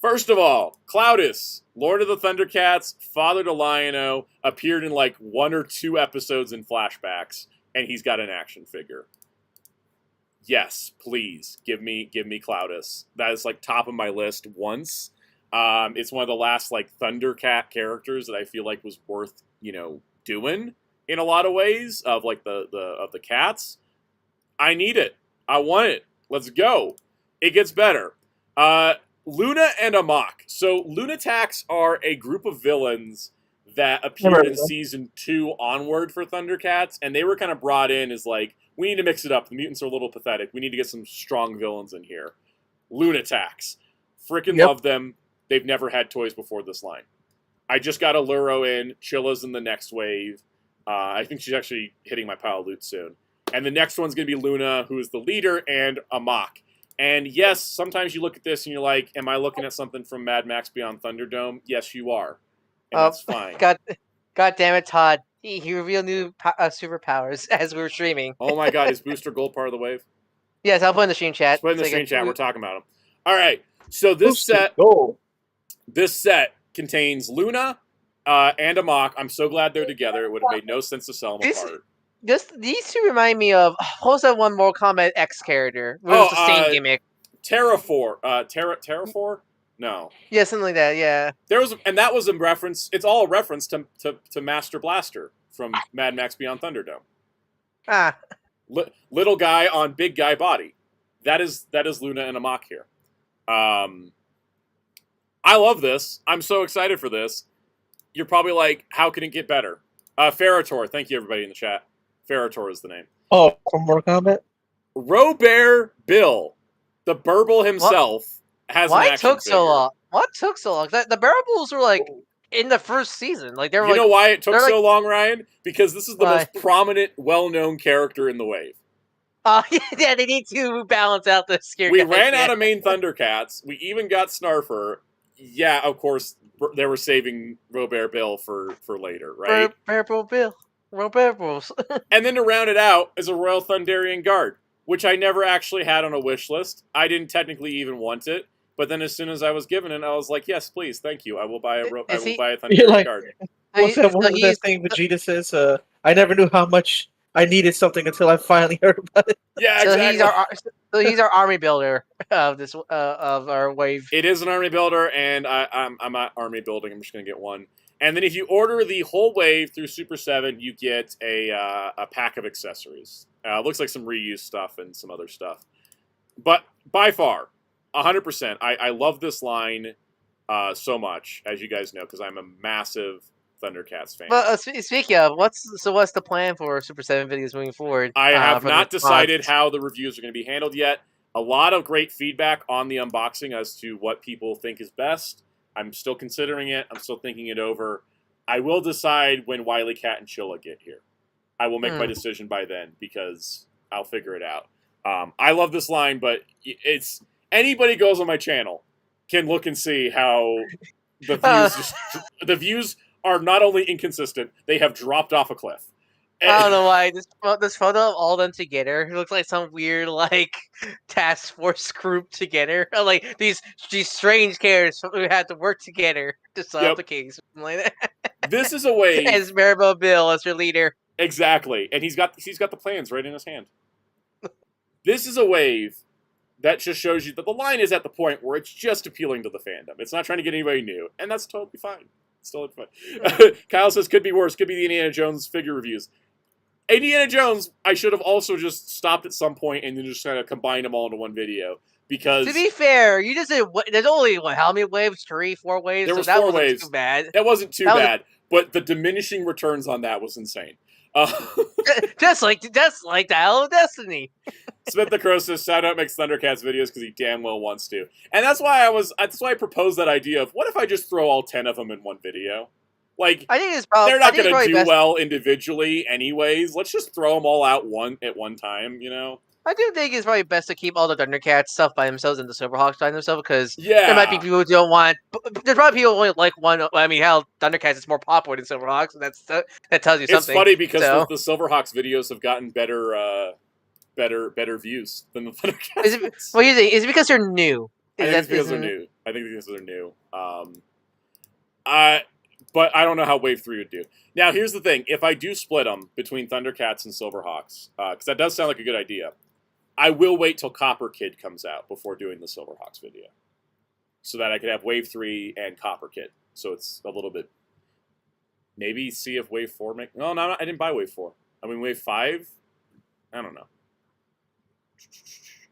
First of all, Cloudus, Lord of the Thundercats, father to Lion-O, appeared in like 1 or 2 episodes in flashbacks, and he's got an action figure. Yes, please, give me Cloudus. That is like top of my list once. It's one of the last like Thundercat characters that I feel like was worth, doing in a lot of ways of like the cats. I need it. I want it. Let's go. It gets better. Luna and Amok. So Lunatics are a group of villains that appeared in season 2 onward for Thundercats, and they were kind of brought in as like, we need to mix it up. The mutants are a little pathetic. We need to get some strong villains in here. Lunatics. Freaking love them. They've never had toys before this line. I just got Alluro in. Chilla's in the next wave. I think she's actually hitting my pile of loot soon. And the next one's going to be Luna, who is the leader, and Amok. And yes, sometimes you look at this and you're like, am I looking at something from Mad Max Beyond Thunderdome? Yes, you are. And that's fine. God damn it, Todd. He revealed new superpowers as we were streaming. Oh my god, is Booster Gold part of the wave? Yes, I'll put in the stream chat. Put in the stream chat, we're talking about him. All right, so this set contains Luna and Amok. I'm so glad they're together. It would have made no sense to sell them apart. These two remind me of, what was that one Mortal Kombat X character? It was the same gimmick. Terrafor. Terrafor? No. Yeah, something like that, yeah. That was a reference, it's all a reference to Master Blaster from Mad Max Beyond Thunderdome. Ah. Little guy on big guy body. That is Luna and Amok here. I love this. I'm so excited for this. You're probably like, how can it get better? Ferrator. Thank you, everybody in the chat. Ferrator is the name. Oh, from Mortal Kombat? Robert Bill, the Burble himself, has an action figure. So long? What took so long? The Burbles were like in the first season. Like they were. You know why it took so long, Ryan? Because this is the most prominent, well-known character in the wave. Yeah, they need to balance out the scare. We ran out of main Thundercats. We even got Snarfer. Yeah, of course, they were saving Robert Bill for later, right? Robert Bill. Robert Bills. And then to round it out is a Royal Thunderian Guard, which I never actually had on a wish list. I didn't technically even want it, but then as soon as I was given it, I was like, "Yes, please, thank you. I will buy a Thunderian Guard." What's that thing Vegeta says? I never knew how much I needed something until I finally heard about it. Yeah, exactly. So he's our army builder of this of our wave. It is an army builder, and I'm not army building. I'm just gonna get one. And then if you order the whole wave through Super 7, you get a pack of accessories. Looks like some reused stuff and some other stuff. But by far, 100%, I love this line so much, as you guys know, because I'm a massive Thundercats fan. Well, speaking of, what's the plan for Super 7 videos moving forward? I have not decided how the reviews are going to be handled yet. A lot of great feedback on the unboxing as to what people think is best. I'm still considering it. I'm still thinking it over. I will decide when Wily Cat and Chilla get here. I will make my decision by then because I'll figure it out. I love this line, but it's anybody goes on my channel can look and see how the views the views are not only inconsistent, they have dropped off a cliff. I don't know why this photo of all them together looks like some weird like task force group together. Like these strange characters who had to work together to solve the case. Like that. This is a wave. As Maribel Bill as your leader. Exactly, and he's got the plans right in his hand. This is a wave that just shows you that the line is at the point where it's just appealing to the fandom. It's not trying to get anybody new, and that's totally fine. It's totally fine. Kyle says, could be worse. Could be the Indiana Jones figure reviews. Indiana Jones, I should have also just stopped at some point and then just kind of combined them all into one video. Because to be fair, you just did. There's only how many waves? 3, 4 waves. There was so that 4 wasn't waves. Too bad. That wasn't too bad, but the diminishing returns on that was insane. Just like the Isle of Destiny. Smith the Crow says Soundout makes Thundercats videos because he damn well wants to, and that's why I proposed that idea of what if I just throw all 10 of them in one video. Like, I think it's probably, they're not going to do well individually anyways. Let's just throw them all out at one time, you know? I do think it's probably best to keep all the Thundercats stuff by themselves and the Silverhawks by themselves because there might be people who don't want. There's probably people who only like one. I mean, hell, Thundercats is more popular than Silverhawks, and that tells you something. It's funny because the Silverhawks videos have gotten better views than the Thundercats. What do you think? Is it because they're new? I think it's because they're new. I think it's because they're new. But I don't know how Wave 3 would do. Now, here's the thing. If I do split them between Thundercats and Silverhawks, because that does sound like a good idea, I will wait till Copper Kid comes out before doing the Silverhawks video. So that I could have Wave 3 and Copper Kid. So it's a little bit... Maybe see if Wave 4 make... No, I didn't buy Wave 4. I mean, Wave 5? I don't know.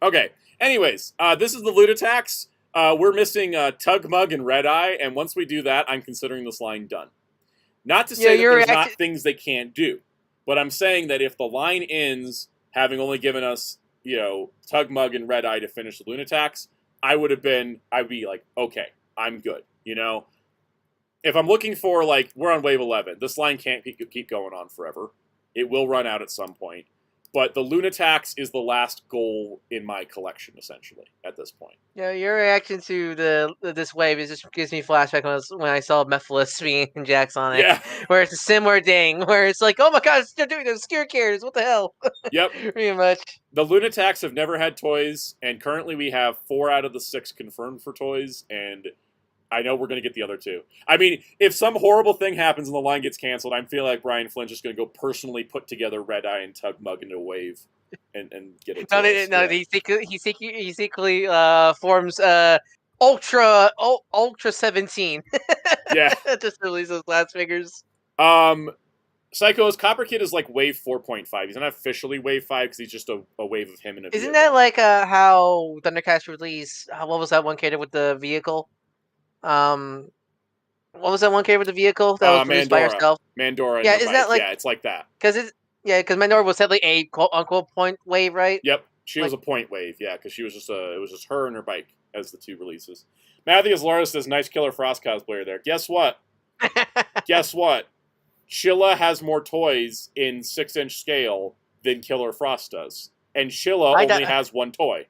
Okay. Anyways, this is the Lunatax. We're missing Tug Mug and Red Eye, and once we do that, I'm considering this line done. Not to say that there's not things they can't do, but I'm saying that if the line ends having only given us, Tug Mug and Red Eye to finish the Lunatax, I'd be like, okay, I'm good, If I'm looking for, we're on Wave 11, this line can't keep going on forever. It will run out at some point. But the Lunatax is the last goal in my collection, essentially, at this point. Yeah, your reaction to this wave just gives me flashback when I saw Mephiles being in Jack Sonic. Yeah. Where it's a similar thing, where it's like, oh my god, they're doing those obscure characters, what the hell? Yep. Pretty much. The Lunatax have never had toys, and currently we have 4 out of the 6 confirmed for toys, and I know we're going to get the other 2. I mean, if some horrible thing happens and the line gets canceled, I feel like Brian Flynn's just going to go personally put together Red Eye and Tug Mug into a wave and get it. He secretly forms Ultra 17. Yeah. Just release those last figures. Psycho's Copper Kid is like Wave 4.5. He's not officially Wave 5 because he's just a wave of him in a vehicle. Isn't that like how Thundercats released? What was that one character with the vehicle? What was that one character with the vehicle that was released by herself? Mandora. Yeah, isn't that like? Yeah, it's like that. Because Mandora was sadly a quote unquote point wave, right? Yep, she was a point wave. Yeah, because she was just it was just her and her bike as the 2 releases. Matthews Laura says, "Nice Killer Frost cosplayer there." Guess what? Guess what? Chilla has more toys in 6-inch scale than Killer Frost does, and Chilla only has 1 toy.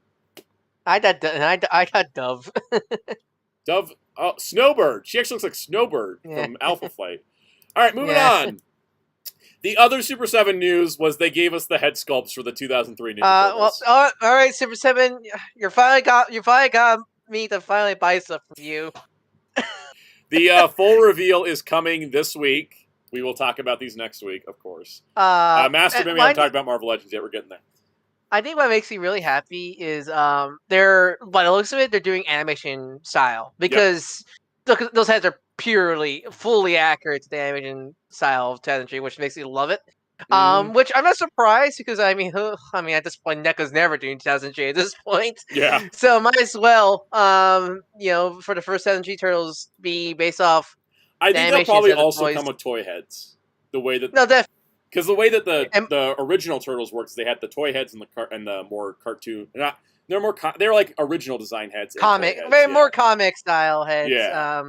I got Dove. Dove. Oh, Snowbird. She actually looks like Snowbird from Alpha Flight. All right, moving on. The other Super 7 news was they gave us the head sculpts for the 2003 Ninja Turtles. All right, Super 7, you finally got me to finally buy stuff from you. The full reveal is coming this week. We will talk about these next week, of course. Master Mimi, I'm talking about Marvel Legends yet. We're getting there. I think what makes me really happy is they're, by the looks of it, they're doing animation style because those heads are fully accurate to the animation style of 2003, which makes me love it. Which I'm not surprised because I mean at this point NECA's never doing 2003 at this point. Yeah. So might as well for the first 2003 Turtles be based off. I think they'll probably also come with toy heads. The way that because the way that the original Turtles works, they had the toy heads and the more cartoon. They're like original design heads. More comic style heads. Yeah.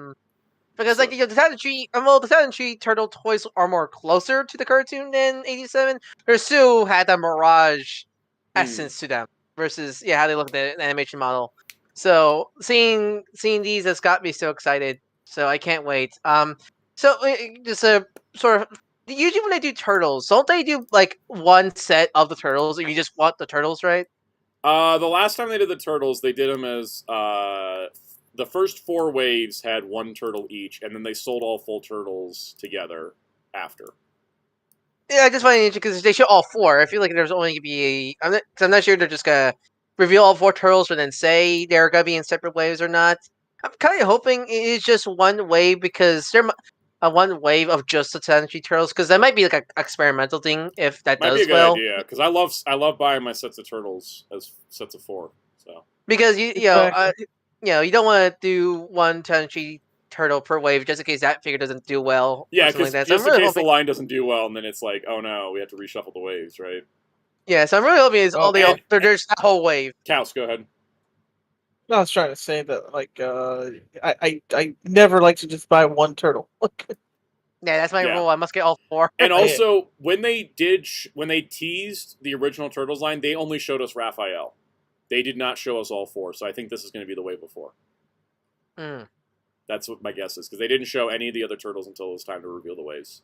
Because the 2003 Turtle toys are more closer to the cartoon than 87. They still had that Mirage essence to them versus how they look at the animation model. So seeing these has got me so excited. So I can't wait. So just a sort of Usually when they do turtles, don't they do like one set of the turtles, or you just want the turtles, right? The last time they did the turtles, they did them as the first 4 waves had 1 turtle each, and then they sold all full turtles together after. Yeah, I just find it interesting because they show all 4. I feel like there's only gonna be. I'm not sure they're just gonna reveal all 4 turtles and then say they're gonna be in separate waves or not. I'm kind of hoping it is just one wave because they're a one wave of just the Sentai turtles because that might be like an experimental thing if that Might be a does good well. idea because I love buying my sets of turtles as sets of 4. So Because Exactly. you don't want to do one Sentai turtle per wave just in case that figure doesn't do well yeah, or something like because that. So I'm just in really case the hoping. line doesn't do well, and then it's like, oh no, we have to reshuffle the waves, right? Yeah, so I'm really hoping is Oh, there's a whole wave. Kaus, go ahead. I was trying to say that, like, I never like to just buy one turtle. Yeah, that's my Yeah. rule. I must get all 4. And also, when they teased the original Turtles line, they only showed us Raphael. They did not show us all 4, so I think this is going to be the wave before. Mm. That's what my guess is, because they didn't show any of the other turtles until it was time to reveal the waves.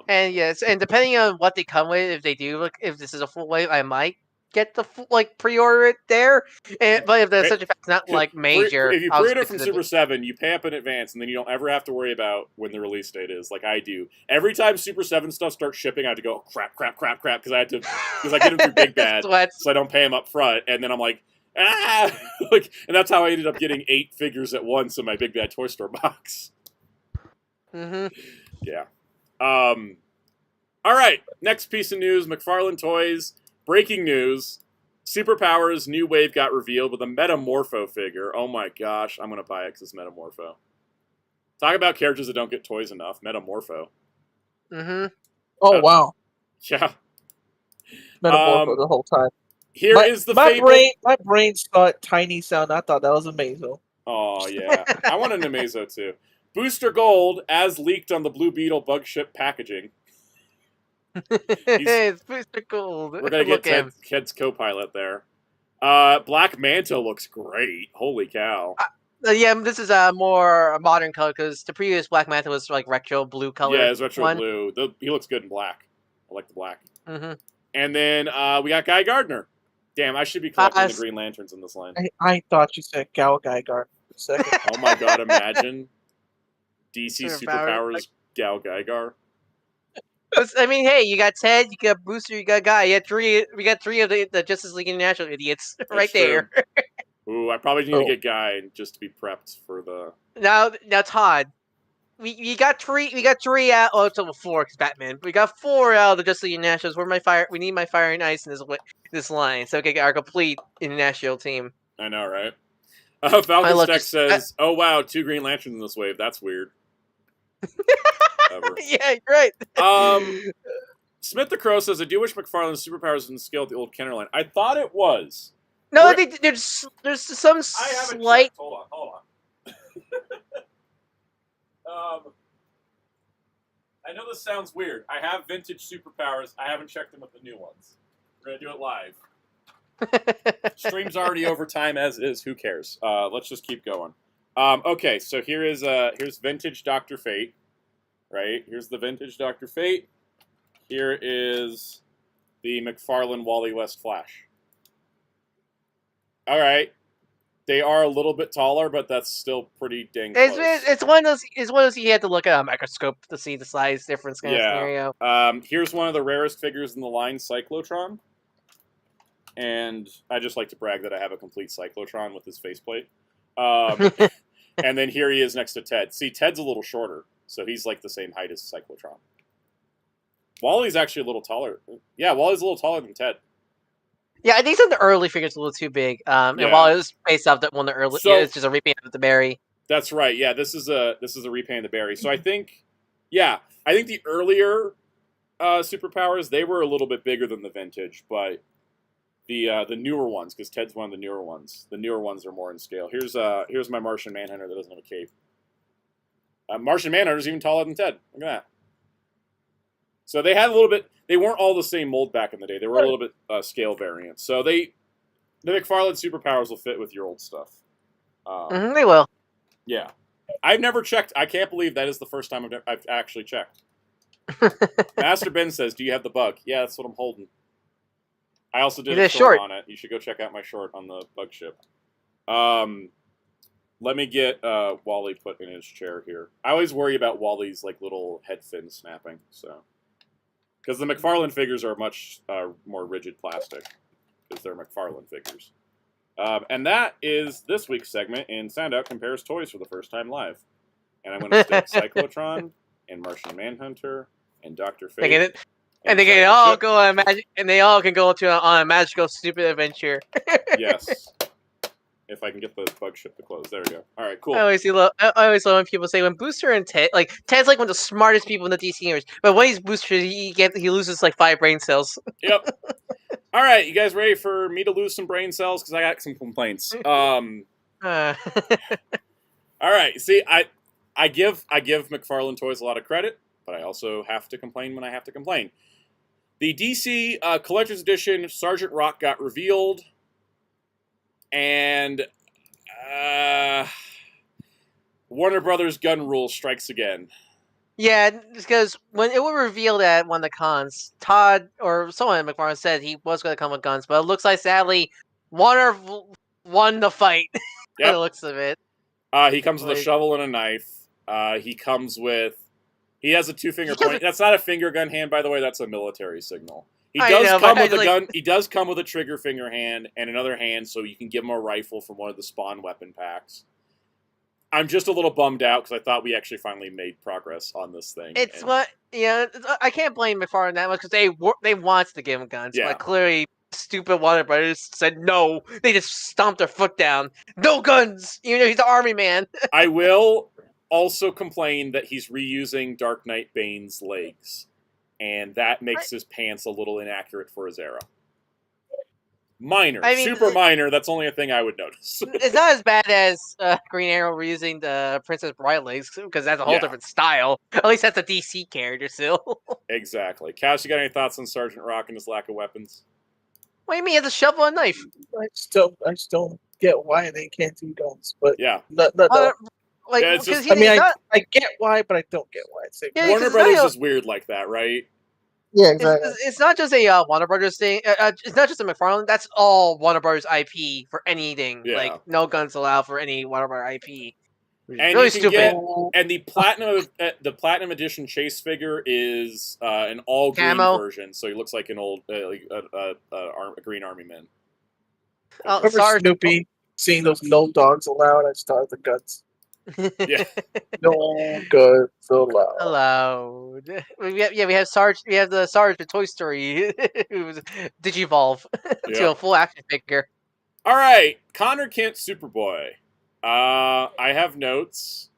And yes, and depending on what they come with, if they do, like, if this is a full wave, I might get the full, like pre-order it there. But if the such a fact not like major, If you I'll just pre-order wait from to Super 7, you pay up in advance, and then you don't ever have to worry about when the release date is, like I do. Every time Super 7 stuff starts shipping, I have to go crap, because I get them through Big Bad, Sweats. so I don't pay them up front, and then I'm like, like, and that's how I ended up getting 8 figures at once in my Big Bad Toy Store box. Mm-hmm. Yeah. All right, next piece of news: McFarlane Toys. Breaking news. Superpower's new wave got revealed with a Metamorpho figure. Oh my gosh, I'm going to buy it because it's Metamorpho. Talk about characters that don't get toys enough. Metamorpho. Mm-hmm. Oh, wow. Yeah. Metamorpho the whole time. Here is the my fabled... my brain saw Tiny Sound. I thought that was amazing. Oh, yeah. I want an Amazo, too. Booster Gold, as leaked on the Blue Beetle bug ship packaging. It's Booster Gold. We're going to get Ted's co-pilot there. Black Manta looks great. Holy cow. Yeah, this is a more modern color because the previous Black Manta was like retro blue color. Yeah, it's retro blue. He looks good in black. I like the black. Mm-hmm. And then we got Guy Gardner. Damn, I should be collecting the Green Lanterns in this line. I thought you said Gal Guy Gardner for a second. Oh my god, imagine DC Superpowers Gal Gaigar. I mean, hey, you got Ted, you got Booster, you got Guy. We got 3 of the Justice League International idiots right there. Ooh, I probably need to get Guy just to be prepped for the. Now Todd, we got 3. We got 3 out. Oh, it's over 4 because Batman. We got 4 out of the Justice League Internationals. We need my Fire and Ice in this line, so we can get our complete international team. I know, right? Falcon Stack says, "Oh wow, 2 Green Lanterns in this wave. That's weird." Yeah, great. Smith the Crow says, "I do wish McFarlane's superpowers didn't scale the old Kenner line. I thought it was. No, there's some slight. Hold on. I know this sounds weird. I have vintage superpowers. I haven't checked them with the new ones. We're gonna do it live. Stream's already over time as is. Who cares? Let's just keep going. Okay, so here's vintage Dr. Fate. Right? Here's the vintage Dr. Fate. Here is the McFarlane Wally West Flash. All right. They are a little bit taller, but that's still pretty dang close. It's one of those you had to look at a microscope to see the size difference kind of scenario. Here's one of the rarest figures in the line, Cyclotron. And I just like to brag that I have a complete Cyclotron with his faceplate. And then here he is next to Ted. See, Ted's a little shorter, so he's like the same height as Cyclotron. Wally's actually a little taller. Yeah, Wally's a little taller than Ted. Yeah, I think some of the early figures are a little too big. And while it was based off that one of the early, it's just a repaint of the berry. That's right. Yeah, this is a repaint of the berry. So I think the earlier superpowers, they were a little bit bigger than the vintage, but the newer ones, because Ted's one of the newer ones. The newer ones are more in scale. Here's my Martian Manhunter that doesn't have a cape. Martian Manhunter's even taller than Ted. Look at that. So they had a little bit. They weren't all the same mold back in the day. They were a little bit scale variant. So the McFarlane superpowers will fit with your old stuff. They will. Yeah, I've never checked. I can't believe that is the first time I've actually checked. Master Ben says, "Do you have the bug?" Yeah, that's what I'm holding. I also did a a short on it. You should go check out my short on the bug ship. Let me get Wally put in his chair here. I always worry about Wally's like little head fin snapping, so because the McFarlane figures are much more rigid plastic because they're McFarlane figures. And that is this week's segment in Soundout Compares Toys for the first time live. And I'm going to stick Cyclotron and Martian Manhunter and Dr. Fate. And they can all go on and they all can go on a magical stupid adventure. Yes. If I can get the bug ship to close. There we go. All right, cool. I always love when people say when Booster and Ted, like Ted's like one of the smartest people in the DC universe, but when he's Booster, he loses like 5 brain cells. Yep. All right, you guys ready for me to lose some brain cells? Because I got some complaints. All right. See, I give McFarlane Toys a lot of credit, but I also have to complain when I have to complain. The DC Collector's Edition Sergeant Rock got revealed, and Warner Brothers gun rule strikes again. Yeah, because when it was revealed at one of the cons, Todd or someone at McFarlane said he was going to come with guns, but it looks like sadly Warner won the fight. By the looks of it. He comes with a shovel and a knife. He has a 2-finger point. That's not a finger gun hand, by the way. That's a military signal. He does come with a gun. He does come with a trigger finger hand and another hand, so you can give him a rifle from one of the Spawn weapon packs. I'm just a little bummed out because I thought we actually finally made progress on this thing. I can't blame McFarlane that much because they wanted to give him guns, but clearly stupid Warner Brothers said no. They just stomped their foot down. No guns. You know, he's an army man. I will also complain that he's reusing Dark Knight Bane's legs, and that makes his pants a little inaccurate for his era. Minor, super minor. That's only a thing I would notice. It's not as bad as Green Arrow reusing the Princess Bride legs because that's a whole different style. At least that's a DC character still. Exactly. Cash, you got any thoughts on Sergeant Rock and his lack of weapons? What do you mean? He has a shovel and knife. I just don't get why they can't do guns. But yeah, no. Like, I get why, but I don't get why. Warner Brothers is weird like that, right? Yeah, exactly. It's not just a Warner Brothers thing. It's not just a McFarlane. That's all Warner Brothers IP for anything. Yeah. Like, no guns allowed for any Warner Brothers IP. And really stupid. And the platinum edition Chase figure is an all green version, so he looks like an old a green army man. Remember Snoopy seeing those no dogs allowed? I started the guns. Yeah. No guns allowed. We have Sarge. We have the Sarge with Toy Story who's Digivolve to a full action figure. All right, Connor Kent Superboy. I have notes.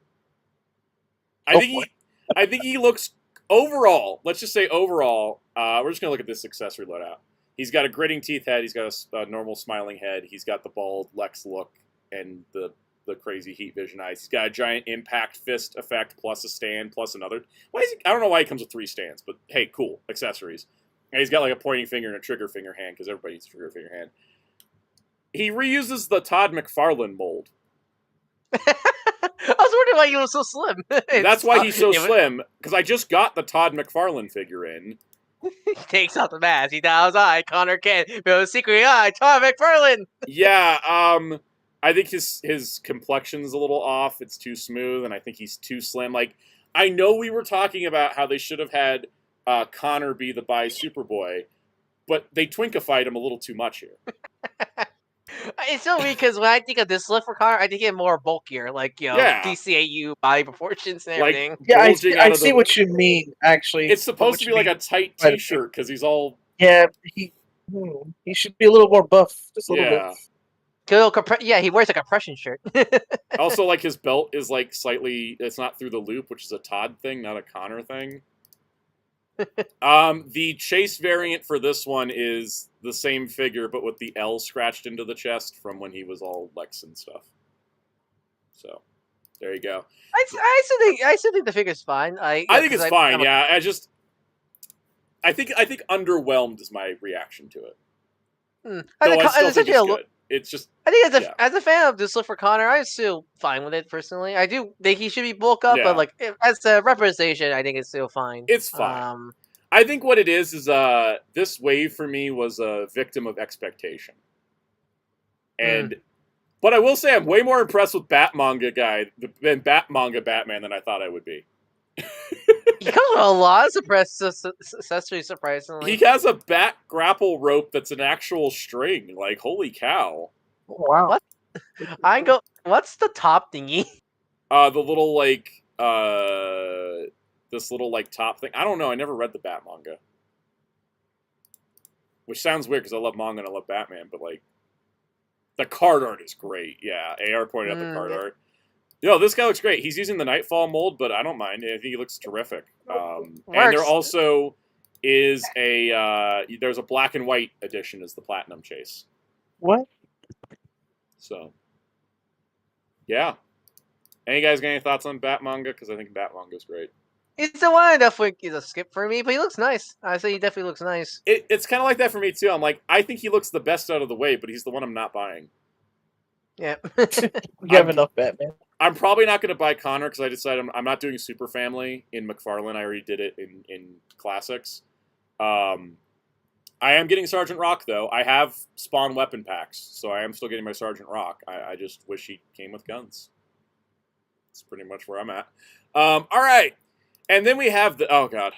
I think he looks overall. Let's just say overall. We're just gonna look at this accessory loadout. He's got a gritting teeth head. He's got a normal smiling head. He's got the bald Lex look and the crazy heat vision eyes. He's got a giant impact fist effect plus a stand plus another. I don't know why he comes with 3 stands, but hey, cool accessories. And he's got like a pointing finger and a trigger finger hand because everybody needs a trigger finger hand. He reuses the Todd McFarlane mold. I was wondering why he was so slim. That's why he's so slim, because I just got the Todd McFarlane figure in. He takes off the mask. He dials eye, Connor Kent, but secret eye, Todd McFarlane. Yeah, I think his complexion's a little off. It's too smooth, and I think he's too slim. Like, I know we were talking about how they should have had Connor be the bi Superboy, but they twinkified him a little too much here. It's so weird because when I think of this look for Connor, I think of more bulkier, like DCAU body proportions and everything. I see what you mean. Actually, it's supposed to be like a tight T-shirt because he's all. Yeah, he should be a little more buff, just a little bit. He wears a compression shirt. Also, like his belt is like slightly. It's not through the loop, which is a Todd thing, not a Connor thing. The Chase variant for this one is the same figure, but with the L scratched into the chest from when he was all Lex and stuff. So, there you go. I still think the figure's fine. I think it's fine. Yeah, I think underwhelmed is my reaction to it. I think it's good. it's just. I think as a fan of Just Look for Connor, I'm still fine with it personally. I do think he should be bulk up, but like as a representation, I think it's still fine. It's fine. I think what it is this wave for me was a victim of expectation. And but I will say I'm way more impressed with Bat Manga Batman than I thought I would be. He comes with a lot of accessories, surprisingly. He has a bat grapple rope that's an actual string. Like, holy cow. Wow. What? What's the top thingy? The little, like, this little, like, top thing. I don't know. I never read the Bat manga. Which sounds weird because I love manga and I love Batman, but, like, the card art is great. Yeah, AR pointed out the card art. Yo, this guy looks great. He's using the Nightfall mold, but I don't mind. I think he looks terrific. And there also is there's a black and white edition as the Platinum Chase. What? So, yeah. Any guys got any thoughts on Bat manga? Because I think Bat manga is great. It's the one that definitely is a skip for me, but he looks nice. I say he definitely looks nice. It's kind of like that for me too. I'm like, I think he looks the best out of the way, but he's the one I'm not buying. Yeah. You have enough Batman. I'm probably not going to buy Connor because I decided I'm not doing Super Family in McFarlane. I already did it in Classics. I am getting Sergeant Rock, though. I have Spawn weapon packs, so I am still getting my Sergeant Rock. I just wish he came with guns. That's pretty much where I'm at. All right. And then we have the... Oh, God.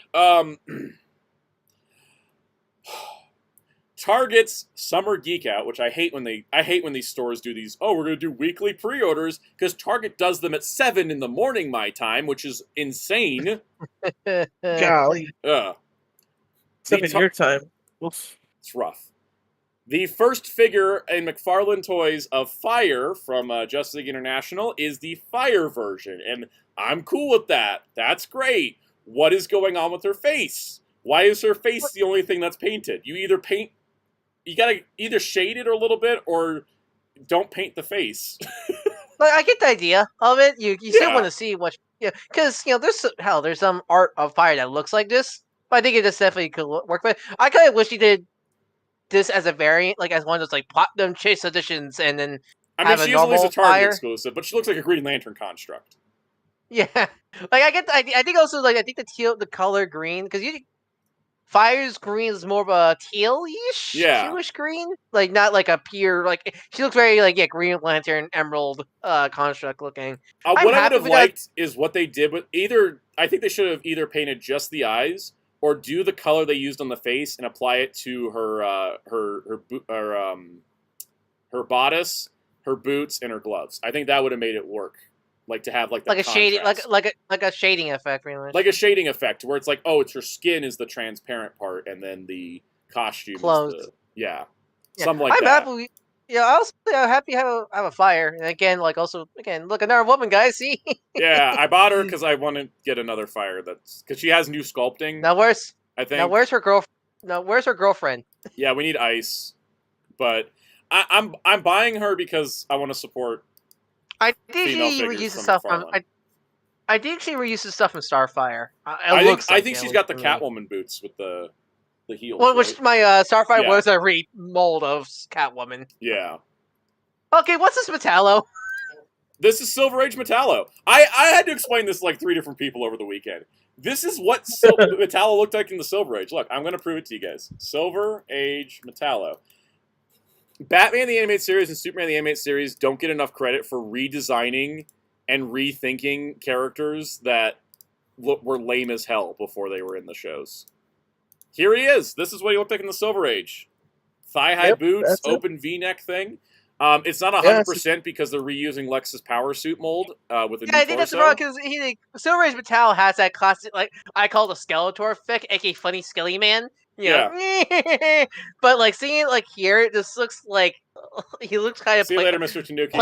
Target's Summer Geek Out, which I hate when these stores do these. Oh, we're gonna do weekly pre-orders because Target does them at 7 in the morning my time, which is insane. Golly. 7 your time. Oof. It's rough. The first figure in McFarlane Toys of Fire from Justice League International is the Fire version, and I'm cool with that. That's great. What is going on with her face? Why is her face the only thing that's painted? You gotta either shade it a little bit or don't paint the face. Like, I get the idea of it. You still want to see what, because there's some art of Fire that looks like this, but I think it just definitely could work. But I kind of wish he did this as a variant, like as one of those like Platinum Chase editions, and then she's always a Target exclusive, but she looks like a Green Lantern construct. Yeah, like I get. I think also like I think the color green because Fire's green is more of a tealish, tealish green, like not like a pure like. She looks very like Green Lantern Emerald construct looking. What I would have liked is what they did with I think they should have either painted just the eyes or do the color they used on the face and apply it to her bodice, her boots, and her gloves. I think that would have made it work. Like to have like a shading, like a shading effect, pretty much. Like a shading effect, where it's like, oh, it's her skin is the transparent part, and then the costume clothes. Is something like that. Happy, I'm happy to have a Fire, and again, look, another woman, guys. See? Yeah, I bought her because I want to get another Fire. Because she has new sculpting. Now where's where's her girlfriend? Where's her girlfriend? Yeah, we need Ice, but I'm buying her because I want to support. I think she reuses stuff from. I think she reuses stuff from Starfire. I think she's got the Catwoman boots with the heels. Well, which my Starfire was a remold of Catwoman. Yeah. Okay, what's this Metallo? This is Silver Age Metallo. I had to explain this to like 3 different people over the weekend. This is what Metallo looked like in the Silver Age. Look, I'm going to prove it to you guys. Silver Age Metallo. Batman the Animated Series and Superman the Animated Series don't get enough credit for redesigning and rethinking characters that were lame as hell before they were in the shows. Here he is. This is what he looked like in the Silver Age. Thigh-high boots, open V-neck thing. It's not 100% because they're reusing Lex's power suit mold with a new torso. I think that's wrong because Silver Age Metallo has that classic, like I call it a Skeletor effect, aka funny Skelly Man. Yeah. But like seeing it like here, it just looks like he looks kind of. See you later, Mr. Tanuki.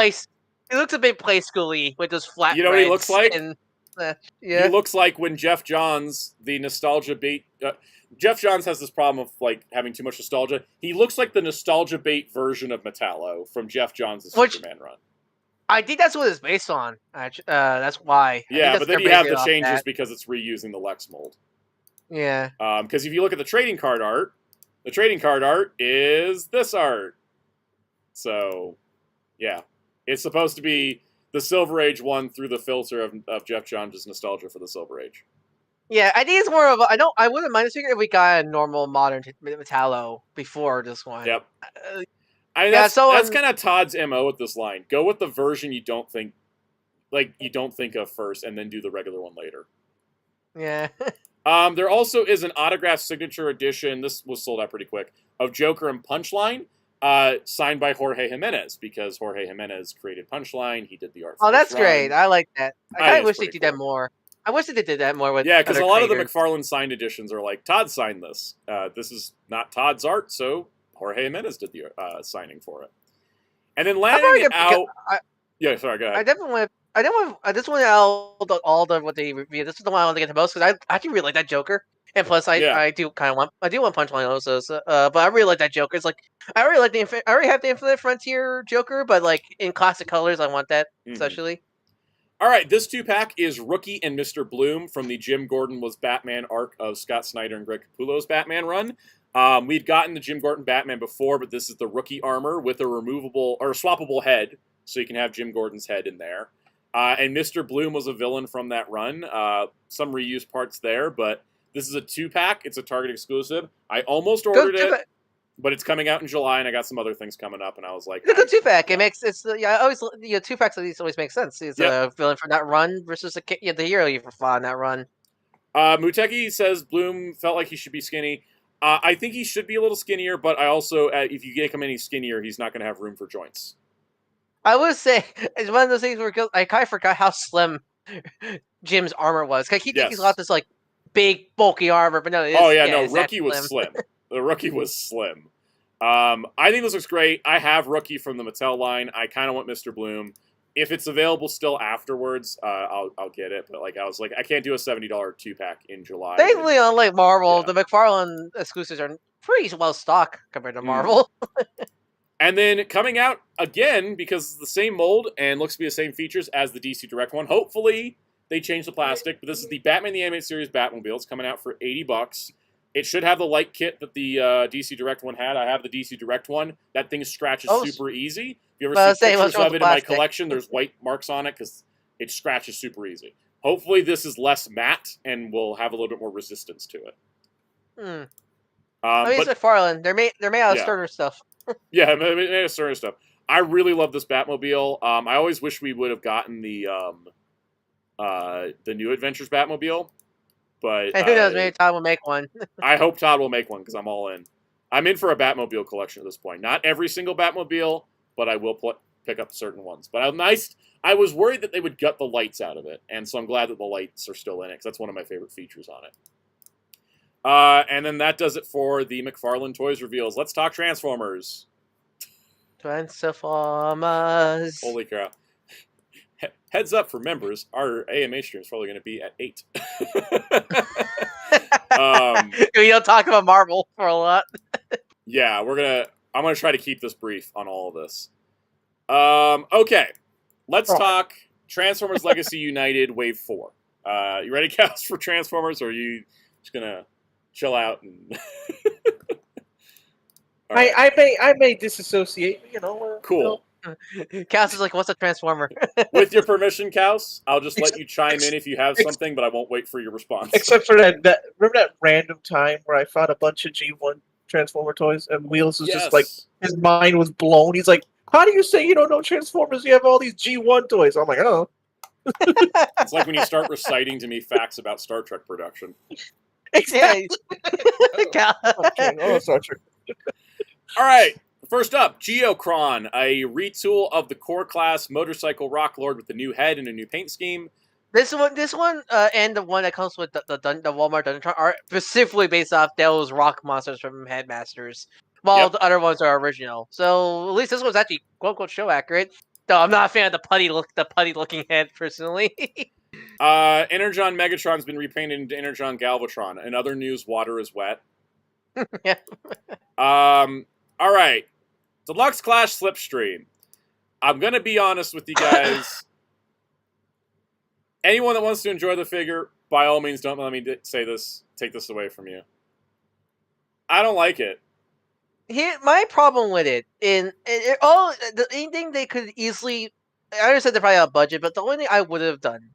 He looks a bit play schooly with those flat. You know what he looks like? He looks like when Jeff Johns, the nostalgia bait. Jeff Johns has this problem of like having too much nostalgia. He looks like the nostalgia bait version of Metallo from Jeff Johns' Superman run. I think that's what it's based on. That's why. Yeah, but then you have the changes because it's reusing the Lex mold. Yeah. Because if you look at the trading card art is this art. So, yeah. It's supposed to be the Silver Age one through the filter of Jeff Johns' nostalgia for the Silver Age. Yeah, I think it's more of a. I wouldn't mind if we got a normal modern Metallo before this one. Yep. Uh, that's kind of Todd's MO with this line. Go with the version you don't think of first, and then do the regular one later. Yeah. There also is an autographed signature edition. This was sold out pretty quick of Joker and Punchline, signed by Jorge Jimenez, because Jorge Jimenez created Punchline. He did the art. Oh, that's great. I like that. I kind of wish they did that more. I wish they did that more with. Yeah, because a lot of the McFarlane signed editions are like, Todd signed this. This is not Todd's art, so Jorge Jimenez did the signing for it. And then landing it out. Yeah, sorry, go ahead. I just want all the what they review. This is the one I want to get the most, because I actually really like that Joker. And plus, I do want Punchline also. So, but I really like that Joker. It's like I already have the Infinite Frontier Joker, but like in classic colors, I want that especially. All right, this 2-pack is Rookie and Mr. Bloom from the Jim Gordon was Batman arc of Scott Snyder and Greg Capullo's Batman run. We'd gotten the Jim Gordon Batman before, but this is the Rookie armor with a removable or swappable head, so you can have Jim Gordon's head in there. And Mr. Bloom was a villain from that run. Some reused parts there, but this is a 2-pack. It's a Target exclusive. I almost ordered it, but it's coming out in July, and I got some other things coming up, and I was like, it's a good 2-pack. I always 2-packs of these always make sense. It's a villain for that run versus the hero you for in that run. Muteki says Bloom felt like he should be skinny. I think he should be a little skinnier, but I also, if you make him any skinnier, he's not going to have room for joints. I would say it's one of those things where I kind of forgot how slim Jim's armor was. Cause he's got this like big bulky armor, but no. Rookie was slim. The Rookie was slim. I think this looks great. I have Rookie from the Mattel line. I kind of want Mr. Bloom. If it's available still afterwards, I'll get it. But I was like, I can't do a $70 2-pack in July. Thankfully, unlike Marvel, the McFarlane exclusives are pretty well stocked compared to Marvel. And then coming out again, because it's the same mold and looks to be the same features as the DC Direct one. Hopefully, they change the plastic. But this is the Batman the Animated Series Batmobile. It's coming out for $80. It should have the light kit that the DC Direct one had. I have the DC Direct one. That thing scratches super easy. If you ever see pictures of it in my collection, there's white marks on it because it scratches super easy. Hopefully this is less matte and will have a little bit more resistance to it. It's McFarlane. They're made out of Sterner stuff. Yeah, made out of Sterner stuff. I really love this Batmobile. I always wish we would have gotten the New Adventures Batmobile. But and who knows, maybe Todd will make one. I hope Todd will make one because I'm all in. I'm in for a Batmobile collection at this point. Not every single Batmobile, but I will pick up certain ones. But I was worried that they would gut the lights out of it, and so I'm glad that the lights are still in it because that's one of my favorite features on it. And then that does it for the McFarlane Toys reveals. Let's talk Transformers. Transformers. Holy crap. Heads up for members, our AMA stream is probably going to be at 8. We don't talk about Marvel for a lot. Yeah, I'm going to try to keep this brief on all of this. Okay, let's talk Transformers Legacy United Wave 4. You ready, Cass, for Transformers, or are you just going to chill out? And right. I may disassociate, Cool. You know. Cass is like, what's a Transformer? With your permission, Cass, I'll just let you chime in if you have something, but I won't wait for your response. Except for that remember that random time where I found a bunch of G1 Transformer toys and Wheels was just like, his mind was blown. He's like, how do you say you don't know Transformers? You have all these G1 toys. I'm like, oh. It's like when you start reciting to me facts about Star Trek production. Exactly. Star Trek. All right. First up, Geocron, a retool of the core class motorcycle rock lord with a new head and a new paint scheme. This one, and the one that comes with the Walmart Thundertron are specifically based off those rock monsters from Headmasters, while the other ones are original. So at least this one's actually quote unquote show accurate. Though I'm not a fan of the putty looking head personally. Energon Megatron's been repainted into Energon Galvatron. In other news, water is wet. Yeah. All right. Deluxe Clash Slipstream. I'm going to be honest with you guys. Anyone that wants to enjoy the figure, by all means, don't let me take this away from you. I don't like it. my problem with it all the anything they could easily. I understand they're probably out of budget, but the only thing I would have done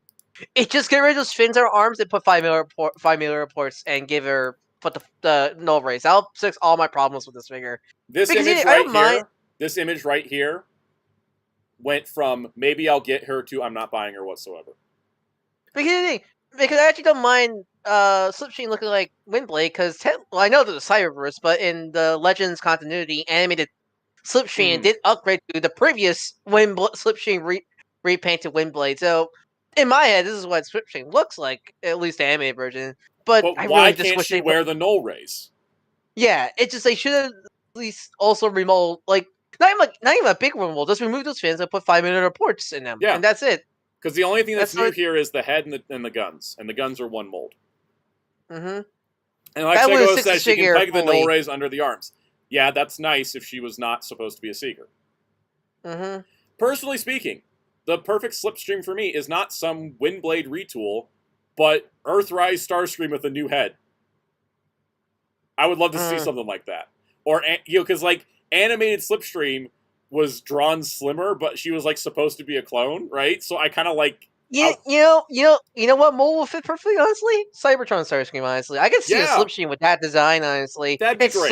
is just get rid of those fins or arms and put 5 million reports and give her put the null race. That'll fix all my problems with this figure. This image right here went from maybe I'll get her to I'm not buying her whatsoever. Because I actually don't mind Slipstream looking like Windblade because I know there's a Cyberverse, but in the Legends continuity, animated Slipstream did upgrade to the previous Slipstream repainted Windblade. So in my head, this is what Slipstream looks like, at least the animated version. But I why really can't she wear the null rays? Yeah, it's just they should have at least also remold not even a big remold. Just remove those fins and put 5 minute reports in them. Yeah, and that's it. Because the only thing that's new here is the head and the guns, and the guns are one mold. Mm-hmm. And like Sego says, she can peg the null rays under the arms. Yeah, that's nice if she was not supposed to be a Seeker. Mm-hmm. Personally speaking, the perfect Slipstream for me is not some Windblade retool, but Earthrise Starscream with a new head. I would love to see something like that. Or, because, animated Slipstream was drawn slimmer, but she was, supposed to be a clone, right? So I kind of like... You know what mold will fit perfectly, honestly? Cybertron Starscream, honestly. I could see a Slipstream with that design, honestly. That'd be great.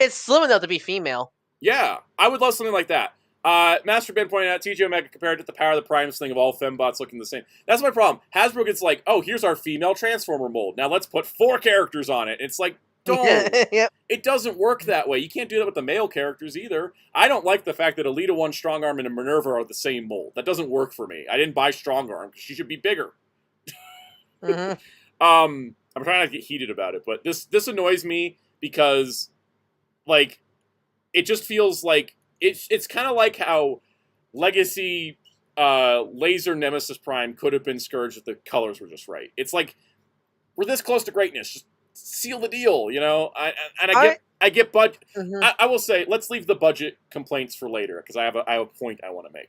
It's slim enough to be female. Yeah, I would love something like that. Master Ben pointed out, TG Omega compared to the Power of the Primes thing of all fembots looking the same. That's my problem. Hasbro gets here's our female Transformer mold. Now let's put 4 characters on it. It's don't. Yep. It doesn't work that way. You can't do that with the male characters either. I don't like the fact that Elita 1, Strong Arm, and Minerva are the same mold. That doesn't work for me. I didn't buy Strong Arm because she should be bigger. Mm-hmm. I'm trying not to get heated about it, but this annoys me because, it just feels like it's kind of like how Legacy Laser Nemesis Prime could have been Scourge if the colors were just right. It's we're this close to greatness. Just seal the deal, you know. I get budget. Mm-hmm. I will say, let's leave the budget complaints for later because I have a point I want to make.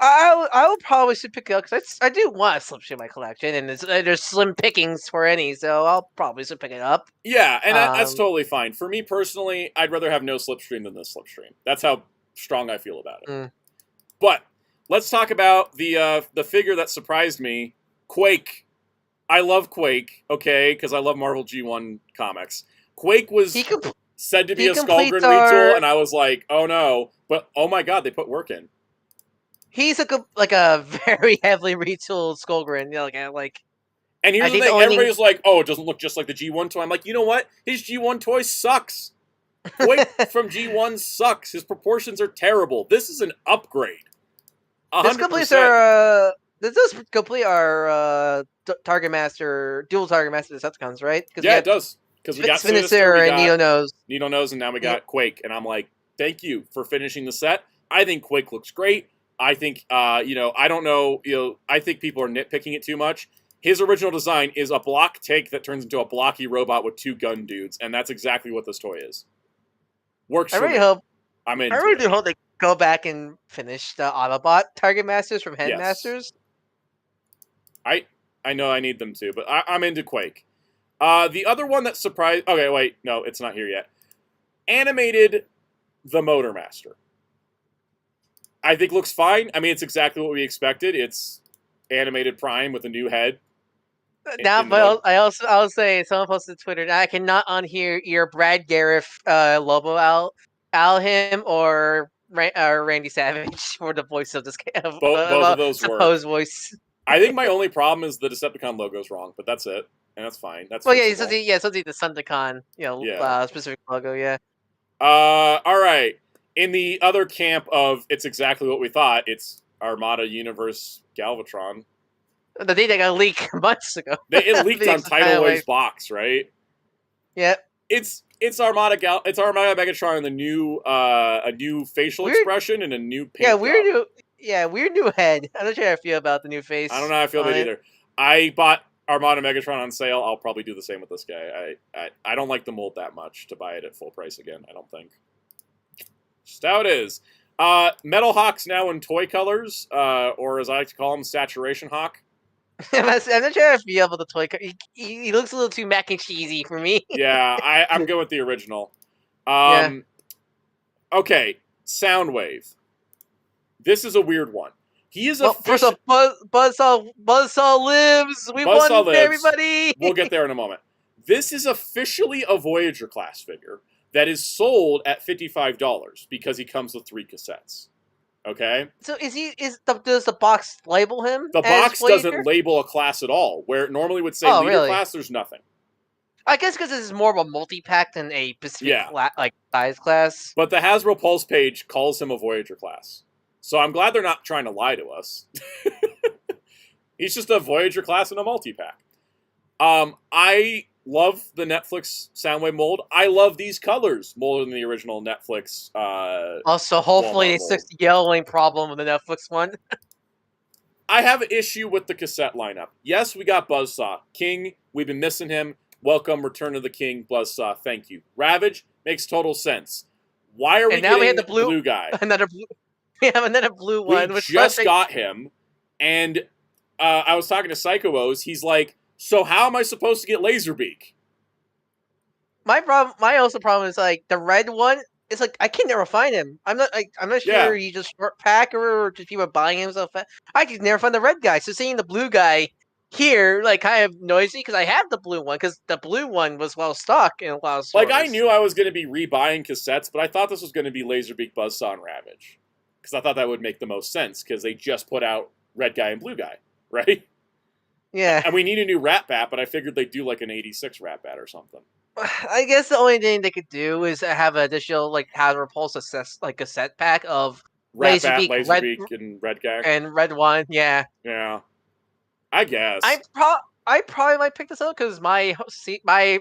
I will probably should pick it up because I do want a Slipstream in my collection, and there's slim pickings for any, so I'll probably should pick it up. Yeah, and that's totally fine. For me personally, I'd rather have no Slipstream than this Slipstream. That's how strong I feel about it. But let's talk about the figure that surprised me, Quake. I love Quake, okay, because I love Marvel G1 comics. Quake was said to be a Skullgrin retool, and I was like, oh no. But oh my god, they put work in. He's a very heavily retooled Skullgrin. And here's the thing, everybody's like, oh, it doesn't look just like the G1 toy. I'm like, you know what? His G1 toy sucks. Quake from G1 sucks. His proportions are terrible. This is an upgrade. 100%. This does complete our Target Master, dual Target Master Decepticons, right? Yeah, it does. Because we got Sinister and Needle Nose. Needle Nose, and now we got Quake. And I'm like, thank you for finishing the set. I think Quake looks great. I think, I don't know, I think people are nitpicking it too much. His original design is a block tank that turns into a blocky robot with 2 gun dudes, and that's exactly what this toy is. Works for me. I really do hope they go back and finish the Autobot Target Masters from Headmasters. Yes. I know I need them to, but I'm into Quake. The other one that surprised... Okay, wait. No, it's not here yet. Animated the Motor Master. I think looks fine. I mean, it's exactly what we expected. It's animated Prime with a new head. Now, but I'll say, someone posted to Twitter, I cannot unhear your Brad Gareth Lobo Al him or Randy Savage for the voice of this game. Both of those supposed voice. I think my only problem is the Decepticon logo's wrong, but that's it. And that's fine. That's it's the Sundicon, specific logo, yeah. All right. In the other camp of it's exactly what we thought, it's Armada Universe Galvatron. The thing that got leaked months ago. It leaked on Tidal Wave's box, right? Yep. It's Armada Megatron in the new a new facial expression and a new paint weird new head. I'm not sure how I feel about the new face. I don't know how I feel about it either. I bought Armada Megatron on sale. I'll probably do the same with this guy. I don't like the mold that much to buy it at full price again, I don't think. Just how it is. Metal Hawk's now in toy colors, or as I like to call him, Saturation Hawk. I'm not sure how I feel about the toy color. He looks a little too mac and cheesy for me. Yeah, I'm good with the original. Okay, Soundwave. This is a weird one. He is first off, Buzzsaw lives. We Buzzsaw won, lives. everybody. We'll get there in a moment. This is officially a Voyager class figure that is sold at $55 because he comes with 3 cassettes. Okay. So does the box label him? The box doesn't label a class at all. Where it normally would say leader class, there's nothing. I guess because this is more of a multi-pack than a specific size class. But the Hasbro Pulse page calls him a Voyager class. So I'm glad they're not trying to lie to us. He's just a Voyager class in a multi-pack. I love the Netflix Soundwave mold. I love these colors more than the original Netflix. Also, hopefully they fix the yellowing problem with the Netflix one. I have an issue with the cassette lineup. Yes, we got Buzzsaw. King, we've been missing him. Welcome, Return of the King, Buzzsaw, thank you. Ravage makes total sense. Why are we getting we have the blue guy? We have another blue one. We just got him, and I was talking to Psycho O's. He's like, so how am I supposed to get Laserbeak? My problem is like the red one. It's like I can never find him. I'm not sure he just short pack or just people buying him so fast. I can never find the red guy. So seeing the blue guy here, like, kind of noisy because I have the blue one because the blue one was well stocked in a lot of stores. Like I knew I was going to be rebuying cassettes, but I thought this was going to be Laserbeak, Buzzsaw, and Ravage because I thought that would make the most sense because they just put out red guy and blue guy, right? Yeah. And we need a new Rat Bat, but I figured they'd do like an 86 Rat Bat or something. I guess the only thing they could do is have an additional like Hasbro Pulse a set pack of Rat Bat, Laserbeak, and Red Guy. And Red One, yeah. Yeah. I guess. I probably might pick this up because my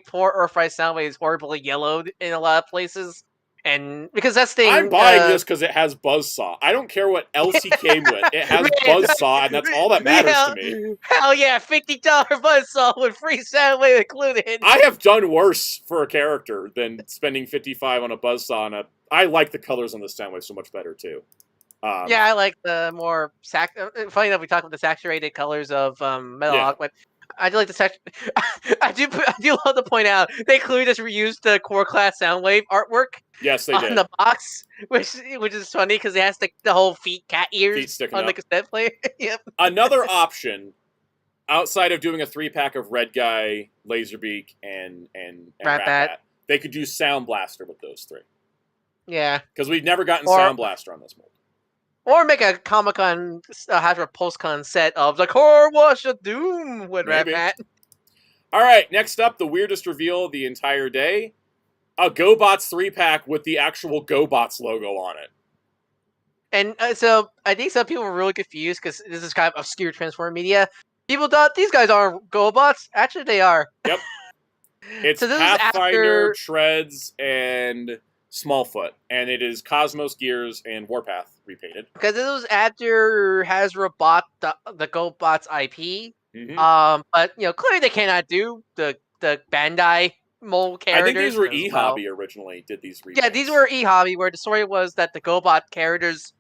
poor Earthrise Soundwave is horribly yellowed in a lot of places. And because that's the thing, I'm buying this because it has Buzzsaw. I don't care what else he came with. It has Buzzsaw, and that's all that matters to me. Hell yeah, $50 Buzzsaw with free Soundwave included. I have done worse for a character than spending $55 on a Buzzsaw. I like the colors on the Soundwave so much better too. Yeah, I like the more funny enough, we talked about the saturated colors of Metal Hawk, but I do like the I do love to point out they clearly just reused the core class Soundwave artwork. Yes, they did. On the box, which is funny because it has the whole cat ears on the cassette player. Yep. Another option outside of doing a 3-pack of Red Guy, Laserbeak, and Rat Bat, they could do Sound Blaster with those 3. Yeah, because we've never gotten Sound Blaster on this mold. Or make a Comic-Con Hasbro PulseCon set of the Core Wash of Doom with Rat Bat. All right, next up, the weirdest reveal of the entire day. A GoBots 3-pack with the actual GoBots logo on it. And so I think some people were really confused because this is kind of obscure Transformer media. People thought these guys aren't GoBots. Actually, they are. Yep. It's so Pathfinder, Shreds, and Smallfoot, and it is Cosmos, Gears, and Warpath repainted. Because this was after Hasbro bought the GoBots IP. Mm-hmm. But clearly they cannot do the Bandai mold characters. I think these were eHobby originally did these repaints. Yeah, these were eHobby, where the story was that the GoBot characters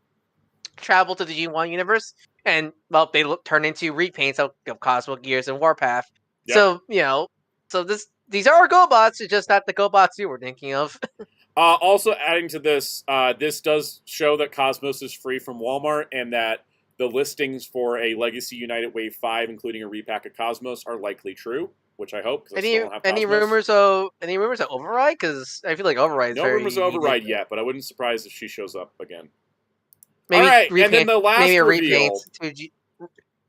traveled to the G1 universe, and they turned into repaints of Cosmo, Gears, and Warpath. Yep. So these are GoBots, it's just not the GoBots you were thinking of. Also adding to this, this does show that Cosmos is free from Walmart and that the listings for a Legacy United Wave 5, including a repack of Cosmos, are likely true, which I hope. Any rumors of Override? Because I feel like Override is no rumors of Override yet, but I wouldn't be surprised if she shows up again. Maybe all right, and then the last reveal.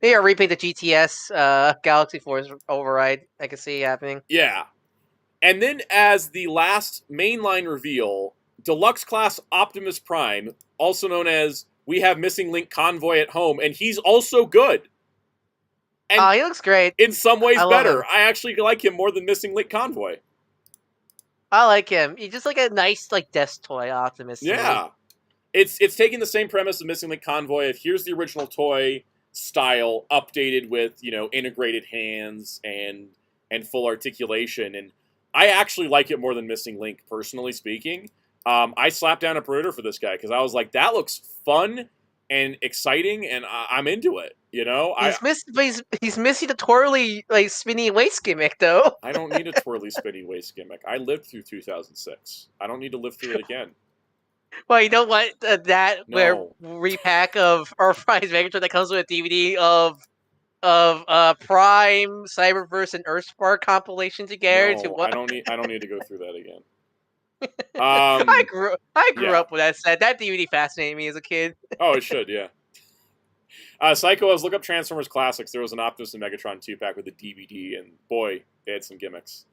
Maybe a repaint the GTS Galaxy Force Override. I can see happening. Yeah. And then as the last mainline reveal, Deluxe Class Optimus Prime, also known as We Have Missing Link Convoy at Home, and he's also good. And he looks great. In some ways better. I actually like him more than Missing Link Convoy. I like him. He's just like a nice desk toy Optimus. Yeah. It's taking the same premise of Missing Link Convoy of here's the original toy style updated with, integrated hands and full articulation, and I actually like it more than Missing Link, personally speaking. I slapped down a Predator for this guy because I was like, that looks fun and exciting, and I'm into it. He's missing the twirly, spinny waist gimmick, though. I don't need a twirly, spinny waist gimmick. I lived through 2006. I don't need to live through it again. Well, you know what? That where No. repack of or Prize Megatron that comes with a DVD of Prime, Cyberverse, and Earthspark compilation together to No, what? I don't need to go through that again. I grew Yeah. up with that set. That DVD fascinated me as a kid. Oh, it should, yeah. Psycho, look up Transformers Classics. There was an Optimus and Megatron 2-pack with a DVD, and boy, they had some gimmicks.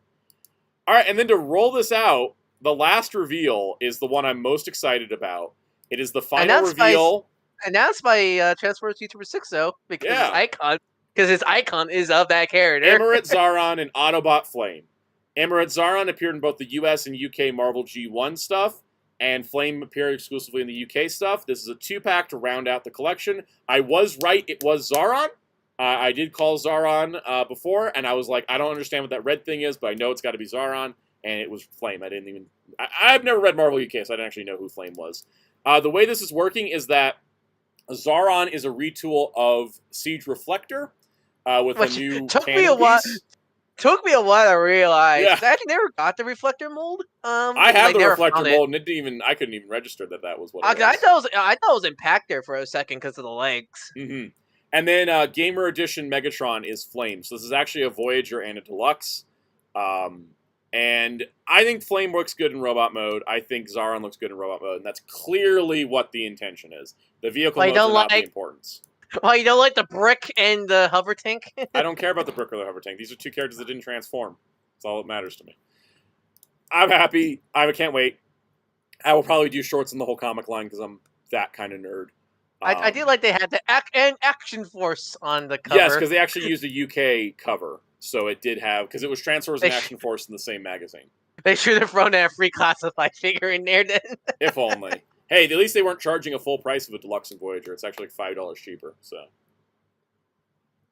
All right, and then to roll this out, the last reveal is the one I'm most excited about. It is the final reveal. Announced by Transformers YouTuber 6, though, because his icon is of that character. Emirate Zaron and Autobot Flame. Emirate Zaron appeared in both the US and UK Marvel G1 stuff, and Flame appeared exclusively in the UK stuff. This is a 2-pack to round out the collection. I was right, it was Zaron. I did call Zaron before, and I was like, I don't understand what that red thing is, but I know it's got to be Zaron, and it was Flame. I've never read Marvel UK, so I didn't actually know who Flame was. The way this is working is that Zaron is a retool of Siege Reflector with a new cannon piece. Took me a while to realize. Yeah. I actually never got the reflector mold. I have the reflector mold, and I couldn't even register that was what it was. I thought it was in pack there for a second because of the legs. Mm-hmm. And then Gamer Edition Megatron is Flame. So this is actually a Voyager and a Deluxe. And I think Flame looks good in robot mode. I think Zaron looks good in robot mode, and that's clearly what the intention is. The vehicle modes are not the importance. Well, you don't like the brick and the hover tank? I don't care about the brick or the hover tank. These are two characters that didn't transform. That's all that matters to me. I'm happy. I can't wait. I will probably do shorts in the whole comic line because I'm that kind of nerd. I do like they had the Action Force on the cover. Yes, because they actually used a UK cover. So it did have, because it was Transformers and Action Force in the same magazine. They should have thrown that free classified figure in there then. If only. Hey, at least they weren't charging a full price of a Deluxe and Voyager. It's actually like $5 cheaper. So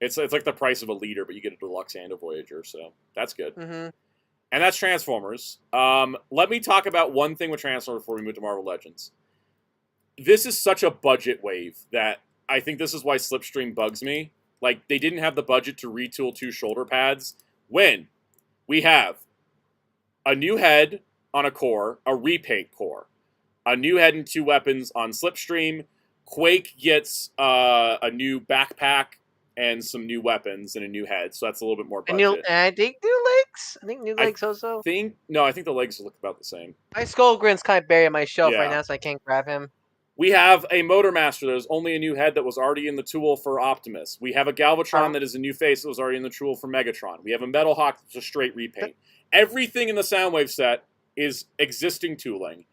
it's like the price of a Leader, but you get a Deluxe and a Voyager. So that's good. Mm-hmm. And that's Transformers. Let me talk about one thing with Transformers before we move to Marvel Legends. This is such a budget wave that I think this is why Slipstream bugs me. Like, they didn't have the budget to retool 2 shoulder pads when we have a new head on a core, a repaint core, a new head and 2 weapons on Slipstream. Quake gets a new backpack and some new weapons and a new head, so that's a little bit more budget. I think new legs. I think new legs also. I think the legs look about the same. My Skullgrin's kind of buried on my shelf right now, so I can't grab him. We have a Motormaster that is only a new head that was already in the tool for Optimus. We have a Galvatron that is a new face that was already in the tool for Megatron. We have a Metal Hawk that's a straight repaint. Everything in the Soundwave set is existing tooling.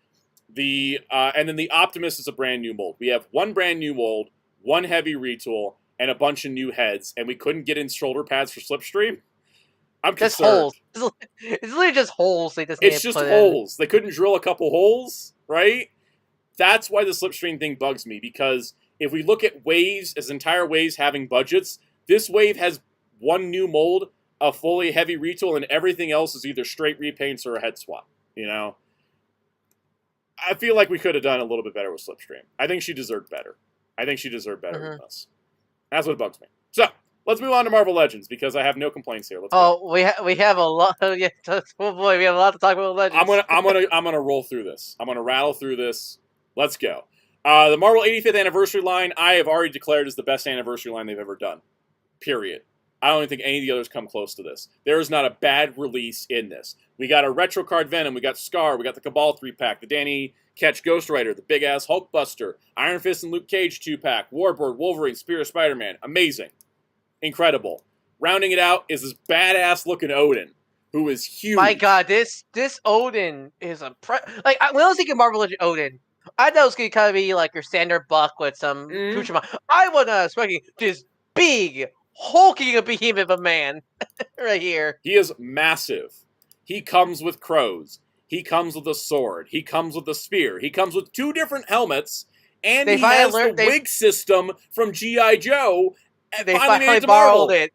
And then the Optimus is a brand new mold. We have one brand new mold, one heavy retool, and a bunch of new heads, and we couldn't get in shoulder pads for Slipstream. I'm concerned. Holes. It's literally just holes. It's just holes. They couldn't drill a couple holes, right? That's why the Slipstream thing bugs me, because if we look at waves as entire waves having budgets, this wave has one new mold, a fully heavy retool, and everything else is either straight repaints or a head swap, you know? I feel like we could have done a little bit better with Slipstream. I think she deserved better. Than this. That's what bugs me. So, let's move on to Marvel Legends, because I have no complaints here. Let's go. We have a lot. Yeah, oh boy, we have a lot to talk about Legends. I'm gonna roll through this. I'm gonna rattle through this. Let's go. The Marvel 85th Anniversary line, I have already declared is the best anniversary line they've ever done. Period. I don't even think any of the others come close to this. There is not a bad release in this. We got a Retro Card Venom, we got Scar, we got the Cabal 3-pack, the Danny Ketch Ghost Rider, the big-ass Hulkbuster, Iron Fist and Luke Cage 2-pack, Warbird, Wolverine, Spear of Spider-Man. Amazing. Incredible. Rounding it out is this badass-looking Odin, who is huge. My God, this Odin is when I was thinking Marvel Legends Odin, I thought it was going to kind of be like your standard buck with some accoutrement. I wasn't expecting this big, hulking a behemoth of a man right here. He is massive. He comes with crows. He comes with a sword. He comes with a spear. He comes with 2 different helmets. And he has the wig system from G.I. Joe. They finally borrowed it.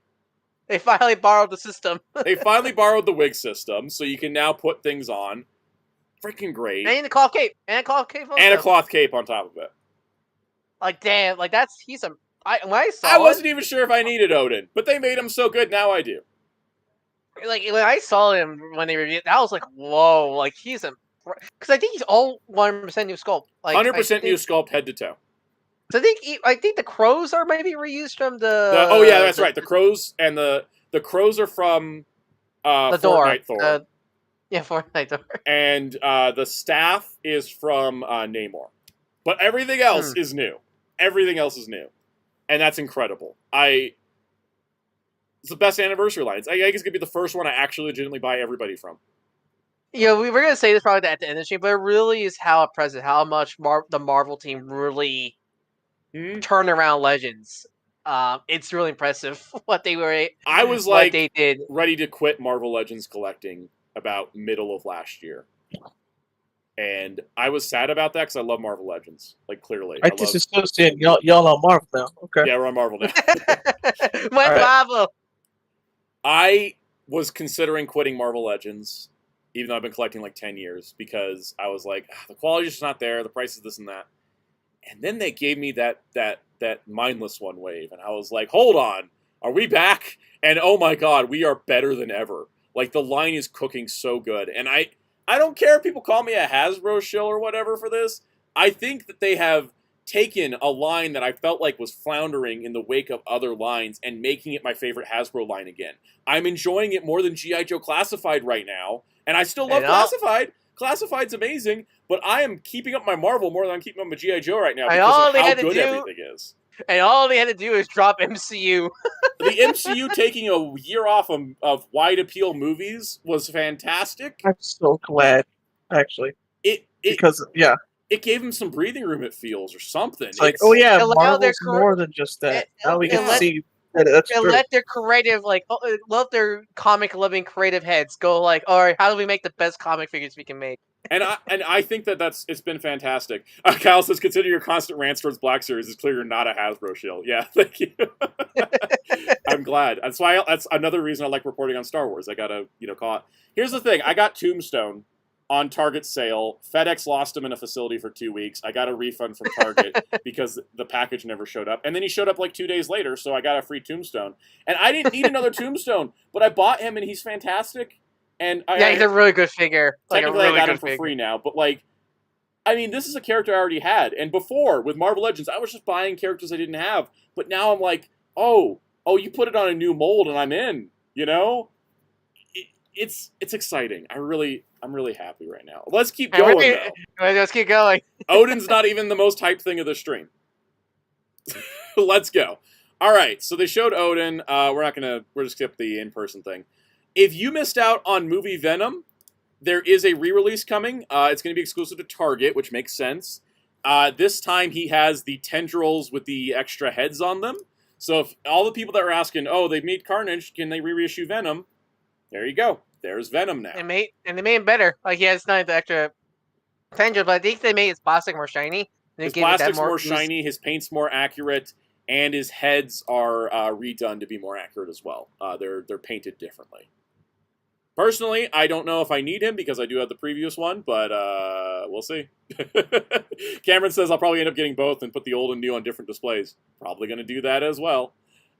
They finally borrowed the system. They finally borrowed the wig system, so you can now put things on. Freaking great. And a cloth cape. And a cloth cape on top of it. Like, damn. Like, I wasn't even sure if I needed Odin, but they made him so good, now I do. Like, when I saw him when they reviewed, I was like, whoa. Like, because I think he's all 100% new sculpt. Like 100% new sculpt head to toe. So I think the crows are maybe reused from oh yeah, that's right. The crows and the crows are from the Fortnite Thor. Yeah, Fortnite Thor. And the staff is from Namor. But everything else is new. Everything else is new. And that's incredible. It's the best anniversary line. I guess it's going to be the first one I actually legitimately buy everybody from. Yeah, we were going to say this probably at the end of the stream, but it really is how impressive, how much the Marvel team really turned around Legends. It's really impressive what they were. I was like they did. Ready to quit Marvel Legends collecting about middle of last year. And I was sad about that because I love Marvel Legends. Like, clearly. I disassociate. Y'all on Marvel now. Okay. Yeah, we're on Marvel now. Marvel. I was considering quitting Marvel Legends, even though I've been collecting like 10 years, because I was like, the quality's just not there, the price is this and that. And then they gave me that mindless one wave, and I was like, hold on, are we back? And oh my god, we are better than ever. Like, the line is cooking so good. And I don't care if people call me a Hasbro shill or whatever for this. I think that they have taken a line that I felt like was floundering in the wake of other lines and making it my favorite Hasbro line again. I'm enjoying it more than G.I. Joe Classified right now, and I still love Classified. Classified's amazing, but I am keeping up my Marvel more than I'm keeping up my G.I. Joe right now because of how good everything is. And all they had to do is drop MCU. The MCU taking a year off of wide appeal movies was fantastic. I'm so glad, actually. Because it gave him some breathing room, it feels, or something. It's like, oh yeah, Marvel's more than just that. Now we can see that that's true. Let their creative, let their comic-loving creative heads go like, all right, how do we make the best comic figures we can make? And I think it's been fantastic. Kyle says, consider your constant rants towards Black Series. It's clear you're not a Hasbro shill. Yeah, thank you. I'm glad. That's another reason I like reporting on Star Wars. I gotta call it. Here's the thing. I got Tombstone on Target sale. FedEx lost him in a facility for 2 weeks. I got a refund from Target because the package never showed up. And then he showed up like 2 days later, so I got a free Tombstone. And I didn't need another Tombstone, but I bought him and he's fantastic. And he's a really good figure. Technically, I got him for free now, but this is a character I already had. And before, with Marvel Legends, I was just buying characters I didn't have. But now I'm like, oh, you put it on a new mold and I'm in, It's exciting. I'm really happy right now. Let's keep going, though. Let's keep going. Odin's not even the most hyped thing of the stream. Let's go. All right, so they showed Odin. We're just skip the in-person thing. If you missed out on movie Venom, there is a re-release coming. It's going to be exclusive to Target, which makes sense. This time he has the tendrils with the extra heads on them. So if all the people that were asking, they made Carnage, can they reissue Venom? There you go. There's Venom now. And they made him better. Like, it's not the extra tendrils, but I think they made his plastic more shiny. His plastic's more shiny, his paint's more accurate, and his heads are redone to be more accurate as well. They're painted differently. Personally, I don't know if I need him because I do have the previous one, but we'll see. Cameron says I'll probably end up getting both and put the old and new on different displays. Probably going to do that as well.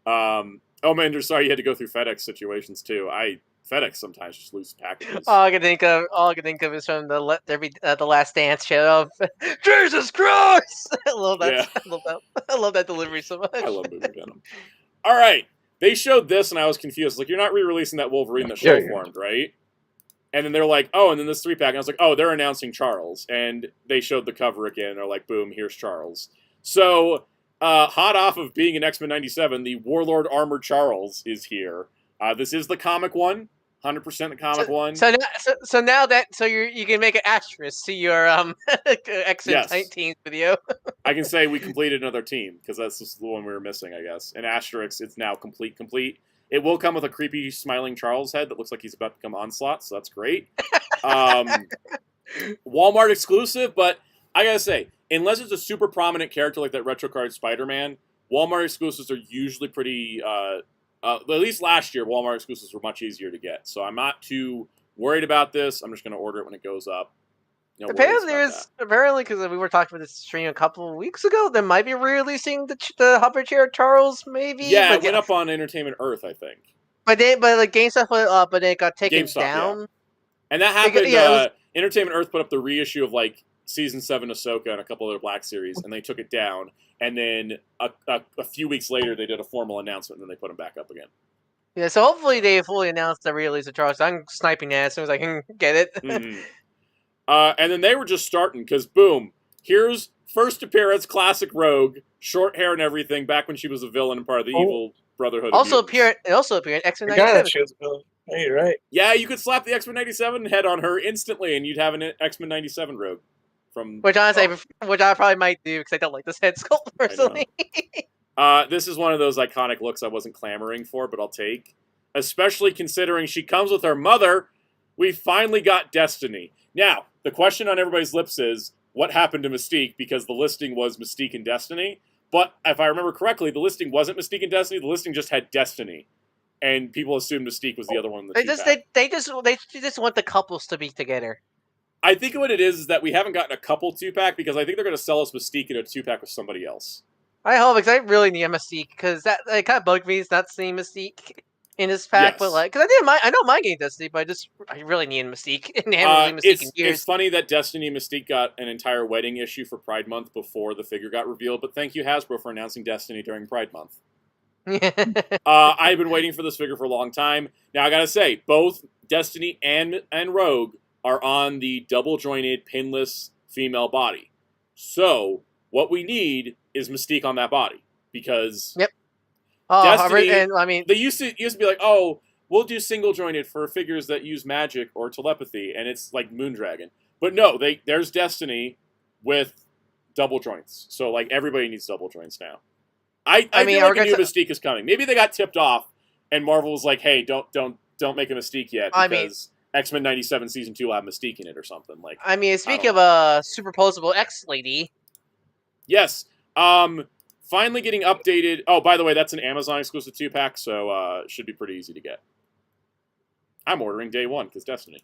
Mander, sorry you had to go through FedEx situations too. FedEx sometimes just loses packages. All I can think of is from the Last Dance show of Jesus Christ. I love that. Yeah. I love that delivery so much. I love movie Venom. All right. They showed this, and I was confused. Like, you're not re-releasing that Wolverine that show formed, right? And then they're like, and then this 3-pack. And I was like, they're announcing Charles. And they showed the cover again. And they're like, boom, here's Charles. So, hot off of being in X-Men 97, the Warlord Armored Charles is here. This is the comic one. 100% the comic one. So now you can make an asterisk to your X-Men 19 video. I can say we completed another team because that's just the one we were missing, I guess. And asterisk, it's now complete. It will come with a creepy smiling Charles head that looks like he's about to become Onslaught, so that's great. Walmart exclusive, but I gotta say, unless it's a super prominent character like that retro card Spider-Man, Walmart exclusives are usually pretty. At least last year, Walmart exclusives were much easier to get, so I'm not too worried about this. I'm just going to order it when it goes up. Apparently, because we were talking about this stream a couple of weeks ago, they might be re-releasing the Hover Chair Charles, maybe. Yeah, it went up on Entertainment Earth, I think. But GameStop, but it got taken down. Yeah. And that happened. Entertainment Earth put up the reissue of like season 7 Ahsoka and a couple other Black series, and they took it down. And then a few weeks later, they did a formal announcement, and then they put them back up again. Yeah, so hopefully they fully announced the re-release of Charles. I'm sniping that as soon as I can get it. Mm-hmm. And then they were just starting, because boom, here's first appearance, classic Rogue, short hair and everything, back when she was a villain and part of the evil Brotherhood. Also appeared in X-Men 97. She was a villain. Hey, you're right. Yeah, you could slap the X-Men 97 head on her instantly, and you'd have an X-Men 97 Rogue. Which honestly, which I probably might do because I don't like this head sculpt personally. This is one of those iconic looks I wasn't clamoring for, but I'll take. Especially considering she comes with her mother. We finally got Destiny. Now, the question on everybody's lips is, what happened to Mystique? Because the listing was Mystique and Destiny. But if I remember correctly, the listing wasn't Mystique and Destiny. The listing just had Destiny. And people assumed Mystique was the other one in the they just want the couples to be together. I think what it is that we haven't gotten a couple 2-pack because I think they're going to sell us Mystique in a 2-pack with somebody else. I hope, because I really need a Mystique, because that kind of bugged me not seeing Mystique in this pack. Yes. But like, because I know my game Destiny, but I really need Mystique, and they haven't really Mystique in years. It's funny that Destiny and Mystique got an entire wedding issue for Pride Month before the figure got revealed. But thank you Hasbro for announcing Destiny during Pride Month. I've been waiting for this figure for a long time. Now I gotta say, both Destiny and Rogue are on the double-jointed, pinless female body. So, what we need is Mystique on that body. Because Destiny, they used to be like, oh, we'll do single-jointed for figures that use magic or telepathy, and it's like Moondragon. But no, there's Destiny with double joints. So, like, everybody needs double joints now. I feel like a new Mystique is coming. Maybe they got tipped off, and Marvel was like, hey, don't make a Mystique yet, because X-Men 97 Season 2 will have Mystique in it or something. Like, speaking of a superposable X-Lady. Yes. Finally getting updated. Oh, by the way, that's an Amazon exclusive 2-pack, so it should be pretty easy to get. I'm ordering day one, because Destiny.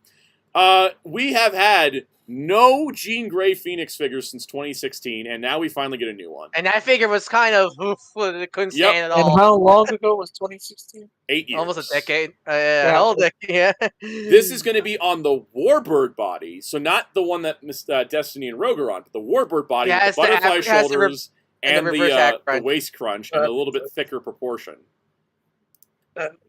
We have had no Jean Grey Phoenix figures since 2016, and now we finally get a new one. And that figure was kind of couldn't stand at all. And how long ago was 2016? 8 years. Almost a decade. Whole decade. Yeah. This is going to be on the Warbird body, so not the one that Destiny and Rogue are on, but the Warbird body with the butterfly shoulders and the waist crunch and a little bit thicker proportion.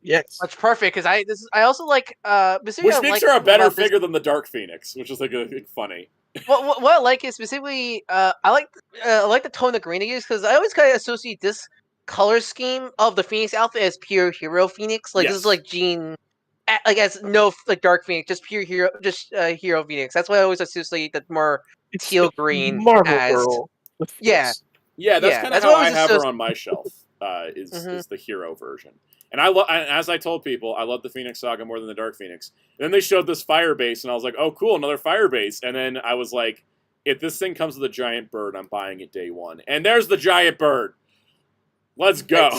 Yes, that's perfect because I also like which makes her a better figure than the Dark Phoenix, which is like funny. what I like is specifically I like the tone of green they use because I always kind of associate this color scheme of the Phoenix outfit as pure hero Phoenix. Like this is like Jean, like as no like Dark Phoenix, just pure hero, hero Phoenix. That's why I always associate the more teal green Marvel as girl. That's kind of how I have her on my shelf. Is the hero version. And as I told people, I love the Phoenix Saga more than the Dark Phoenix. And then they showed this fire base, and I was like, oh, cool, another fire base. And then I was like, if this thing comes with a giant bird, I'm buying it day one. And there's the giant bird. Let's go.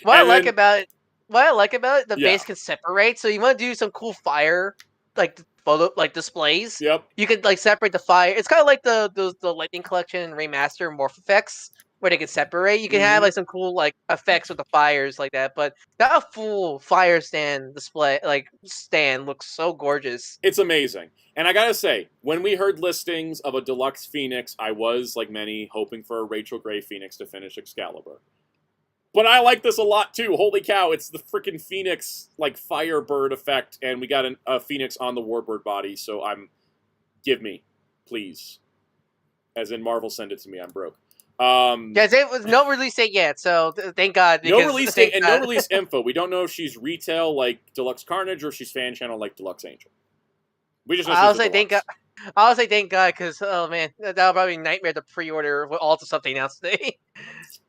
What I like about it, the base can separate. So you want to do some cool fire, like photo, like displays. Yep. You could like separate the fire. It's kind of like the Lightning Collection Remaster Morph Effects, where they can separate. You can have like some cool like effects with the fires like that, but that full fire stand display stand looks so gorgeous. It's amazing. And I gotta say, when we heard listings of a deluxe Phoenix, I was, like many, hoping for a Rachel Gray Phoenix to finish Excalibur. But I like this a lot too. Holy cow, it's the freaking Phoenix like Firebird effect, and we got a Phoenix on the Warbird body, so give me, please. As in Marvel, send it to me, I'm broke. It was no release date yet, so thank God. No release date and no release info. We don't know if she's retail like Deluxe Carnage or if she's fan channel like Deluxe Angel. We just know I'll say thank God. I'll say thank God because oh man, that'll probably be a nightmare to pre-order all to something else today.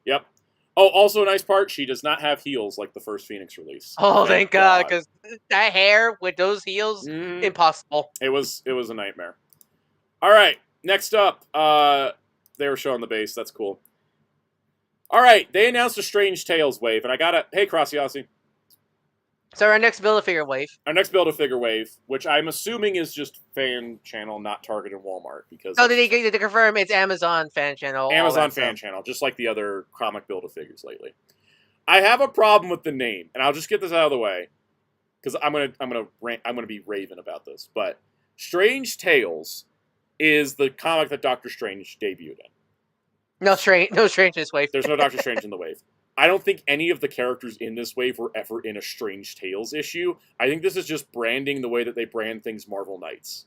Yep. Oh, also a nice part, she does not have heels like the first Phoenix release. Oh, thank God, because that hair with those heels, impossible. It was a nightmare. All right, next up, they were showing the base. That's cool. All right, they announced a Strange Tales wave, and I got hey, Crossy. So our next Build-A-Figure wave. Our next Build-A-Figure wave, which I'm assuming is just fan channel, not Target and Walmart. Because they confirm it's Amazon fan channel. Amazon fan channel, just like the other comic Build-A-Figures lately. I have a problem with the name, and I'll just get this out of the way, because I'm gonna be raving about this. But Strange Tales is the comic that Doctor Strange debuted in. No Strange in this wave. There's no Doctor Strange in the wave. I don't think any of the characters in this wave were ever in a Strange Tales issue. I think this is just branding the way that they brand things Marvel Knights.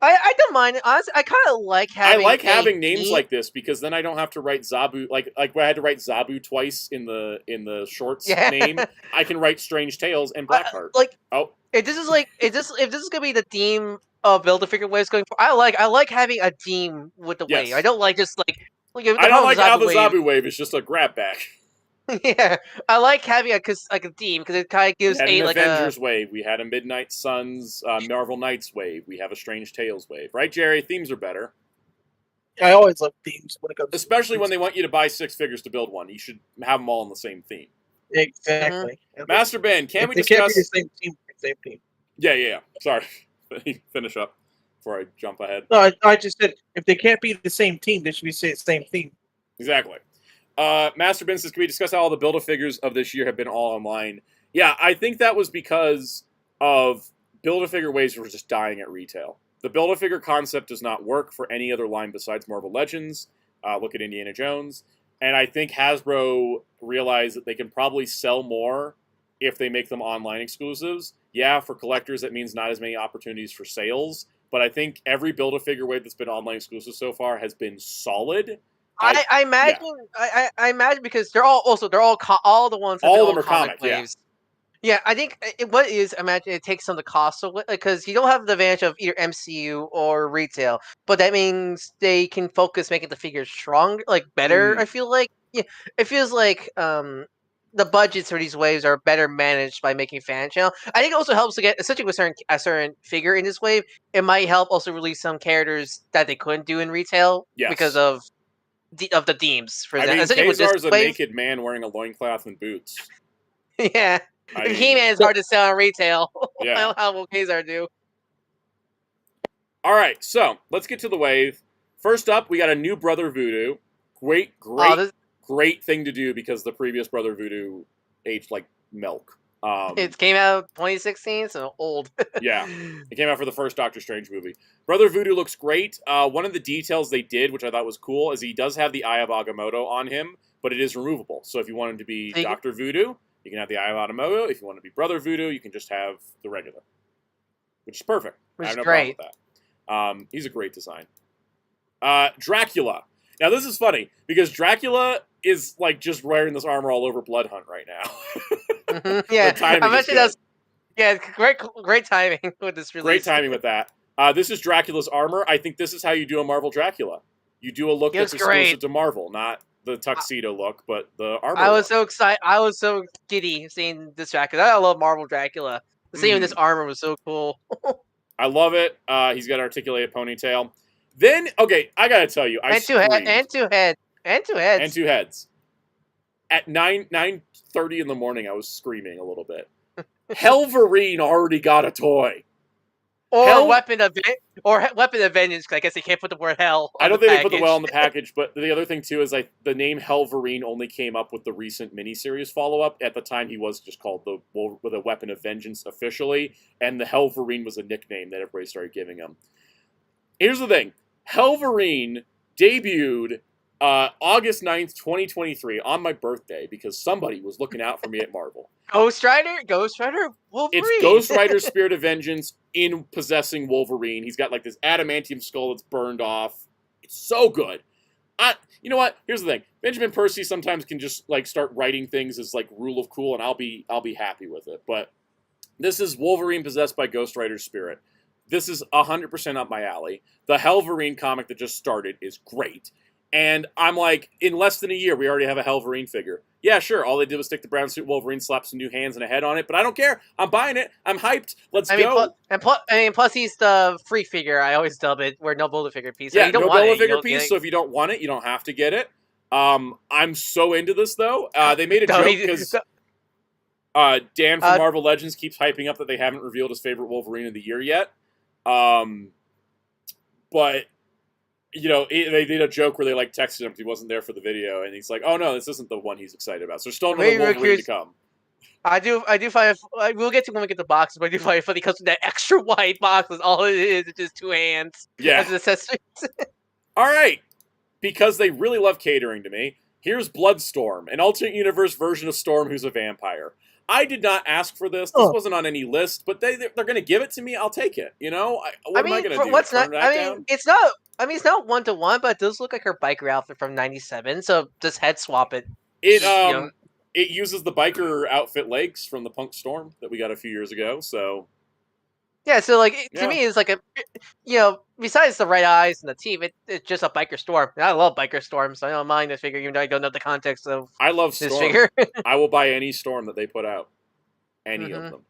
I don't mind. Honestly, I kind of like having. I like having names like this because then I don't have to write Zabu like when I had to write Zabu twice in the shorts name. I can write Strange Tales and Blackheart. If this is gonna be the theme of Build-A-Figure waves going forward, I like having a theme with the wave. I don't like just like. I don't like how the Zabu wave is just a grab bag. Yeah, I like having a theme because it kind of gives an Avengers wave. We had a Midnight Suns, Marvel Knights wave. We have a Strange Tales wave, right, Jerry? Themes are better. I always love themes when it comes, especially when they want you to buy 6 figures to build one. You should have them all in the same theme. Exactly. Master Ben, can we discuss? Can't be the same team. Same team. Yeah. Sorry, finish up before I jump ahead. No, I just said if they can't be the same team, they should be the same theme. Exactly. Master Ben says, can we discuss how all the Build-A-Figures of this year have been all online? Yeah, I think that was because of Build-A-Figure waves were just dying at retail. The Build-A-Figure concept does not work for any other line besides Marvel Legends. Look at Indiana Jones. And I think Hasbro realized that they can probably sell more if they make them online exclusives. Yeah, for collectors, that means not as many opportunities for sales. But I think every Build-A-Figure wave that's been online exclusive so far has been solid. I imagine. Yeah. I imagine because all the ones. All of them are comic waves. Yeah, I think imagine it takes some of the cost away because you don't have the advantage of either MCU or retail, but that means they can focus making the figures strong, like better. I feel like it feels like the budgets for these waves are better managed by making fan channel. I think it also helps to get, especially with a certain figure in this wave, it might help also release some characters that they couldn't do in retail because of the themes. For example, Kazar is a naked man wearing a loincloth and boots. Yeah. He-Man is hard to sell on retail. Yeah. How will Kazar do? All right, so let's get to the wave. First up, we got a new Brother Voodoo. Great thing to do because the previous Brother Voodoo aged like milk. It came out 2016, so old. Yeah, it came out for the first Doctor Strange movie. Brother Voodoo looks great. One of the details they did, which I thought was cool, is he does have the Eye of Agamotto on him, but it is removable. So if you want him to be Dr. Voodoo, you can have the Eye of Agamotto. If you want to be Brother Voodoo, you can just have the regular, which is perfect. I have no problem with that. He's a great design. Dracula. Now this is funny because Dracula is like just wearing this armor all over Blood Hunt right now. Yeah, I'm actually that's great timing with this release. Great timing with that. This is Dracula's armor. I think this is how you do a Marvel Dracula. You do a look that's exclusive to Marvel, not the tuxedo look, but the armor. I was so excited. I was so giddy seeing this Dracula. I love Marvel Dracula. Seeing this armor was so cool. I love it. He's got an articulated ponytail. Then, okay, I gotta tell you, and two heads. At 9:30 in the morning, I was screaming a little bit. Helverine already got a toy. Or Weapon of Vengeance. I guess they can't put the word hell. I don't think they put the well in the package, but the other thing too is like the name Helverine only came up with the recent miniseries follow-up. At the time, he was just called the Weapon of Vengeance officially, and the Helverine was a nickname that everybody started giving him. Here's the thing: Helverine debuted August 9th, 2023, on my birthday because somebody was looking out for me at Marvel. Ghost Rider, Wolverine. It's Ghost Rider's Spirit of Vengeance in possessing Wolverine. He's got like this adamantium skull that's burned off. It's so good. You know what? Here's the thing: Benjamin Percy sometimes can just like start writing things as like rule of cool, and I'll be happy with it. But this is Wolverine possessed by Ghost Rider's spirit. This is 100% up my alley. The Helverine comic that just started is great. And I'm like, in less than a year, we already have a Helverine figure. Yeah, sure, all they did was stick the brown suit Wolverine, slap some new hands and a head on it, but I don't care. I'm buying it. I'm hyped. Let's go. Plus he's the free figure, I always dub it, where no Build-A-Figure piece. Yeah, no Build-A-Figure piece, so if you don't want it, you don't have to get it. I'm so into this, though. They made a joke because Dan from Marvel Legends keeps hyping up that they haven't revealed his favorite Wolverine of the year yet. But, you know, they did a joke where they, like, texted him because he wasn't there for the video, and he's like, oh, no, this isn't the one he's excited about. So there's still another Wolverine to come. I do find we'll get to when we get the boxes, but I do find it funny because that extra white box is all it is. It's just 2 hands as an accessory. All right, because they really love catering to me. Here's Bloodstorm, an alternate universe version of Storm who's a vampire. I did not ask for this. This wasn't on any list, but they're going to give it to me. I'll take it. You know, what am I going to do? What's not? It's not. I mean, it's not 1-to-1, but it does look like her biker outfit from '97. So just head swap it. It uses the biker outfit legs from the Punk Storm that we got a few years ago. So yeah, so like to me, it's like besides the red eyes and the teeth, it's just a biker Storm. And I love biker Storm, so I don't mind this figure, even though I don't know the context of. I love Storm. This figure. I will buy any Storm that they put out, any of them.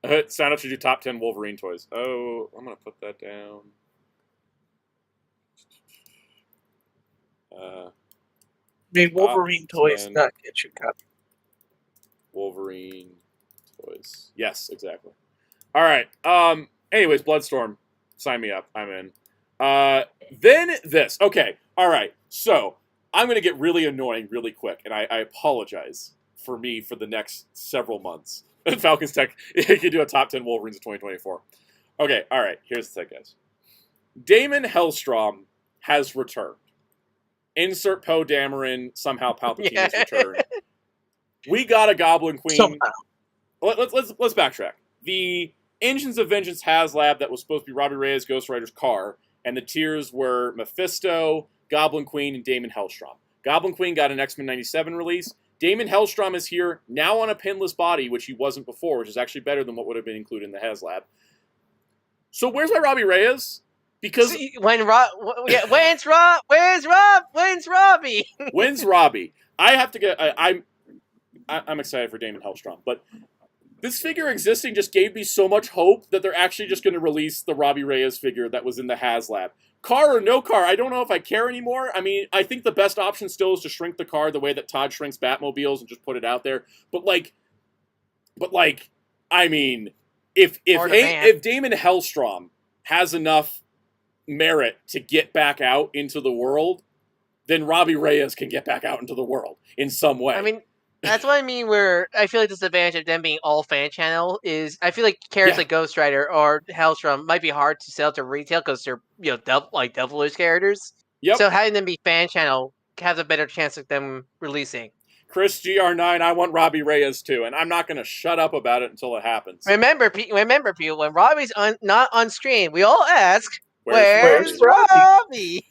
Soundout should do top 10 Wolverine toys. Oh, I'm gonna put that down. Wolverine toys not get you copy. Wolverine toys. Yes, exactly. All right. Anyways, Bloodstorm. Sign me up. I'm in. Then this. Okay. All right. So I'm going to get really annoying really quick, and I apologize for me for the next several months. Falcons Tech, you can do a top 10 Wolverines of 2024. Okay. All right. Here's the thing, guys. Damon Hellstrom has returned. Insert Poe Dameron, somehow Palpatine has returned. We got a Goblin Queen. Somehow. Let's backtrack. The Engines of Vengeance Haslab that was supposed to be Robbie Reyes, Ghost Rider's car, and the tiers were Mephisto, Goblin Queen, and Damon Hellstrom. Goblin Queen got an X-Men 97 release. Damon Hellstrom is here, now on a pinless body, which he wasn't before, which is actually better than what would have been included in the Haslab. So where's my Robbie Reyes? Because when's Robbie? When's Robbie? I have to get. I'm excited for Damon Hellstrom, but this figure existing just gave me so much hope that they're actually just going to release the Robbie Reyes figure that was in the Haslab. Car or no car, I don't know if I care anymore. I mean, I think the best option still is to shrink the car the way that Todd shrinks Batmobiles and just put it out there. But I mean, if Damon Hellstrom has enough merit to get back out into the world, then Robbie Reyes can get back out into the world in some way. I mean, that's what I mean. Where I feel like the disadvantage of them being all fan channel is, I feel like characters like Ghost Rider or Hellstrom might be hard to sell to retail because they're devilish characters. Yep. So having them be fan channel has a better chance of them releasing. Chris GR9, I want Robbie Reyes too, and I'm not going to shut up about it until it happens. Remember, people, when Robbie's not on screen, we all ask, Where's Robbie?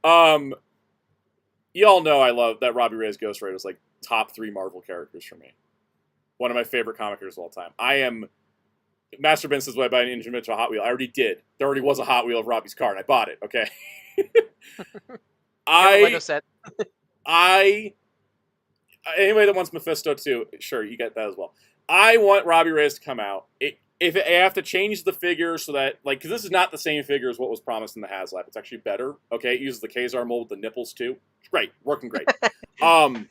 Y'all know I love that Robbie Reyes Ghost Rider is like top 3 Marvel characters for me. One of my favorite comic characters of all time. Master Ben says, "Why buy an individual Hot Wheel?" I already did. There already was a Hot Wheel of Robbie's car, and I bought it. Okay. Lego set. Anybody that wants Mephisto too, sure, you get that as well. I want Robbie Reyes to come out. If I have to change the figure so that, because this is not the same figure as what was promised in the Haslab. It's actually better. Okay, it uses the Kazar mold with the nipples too. Great, working great. I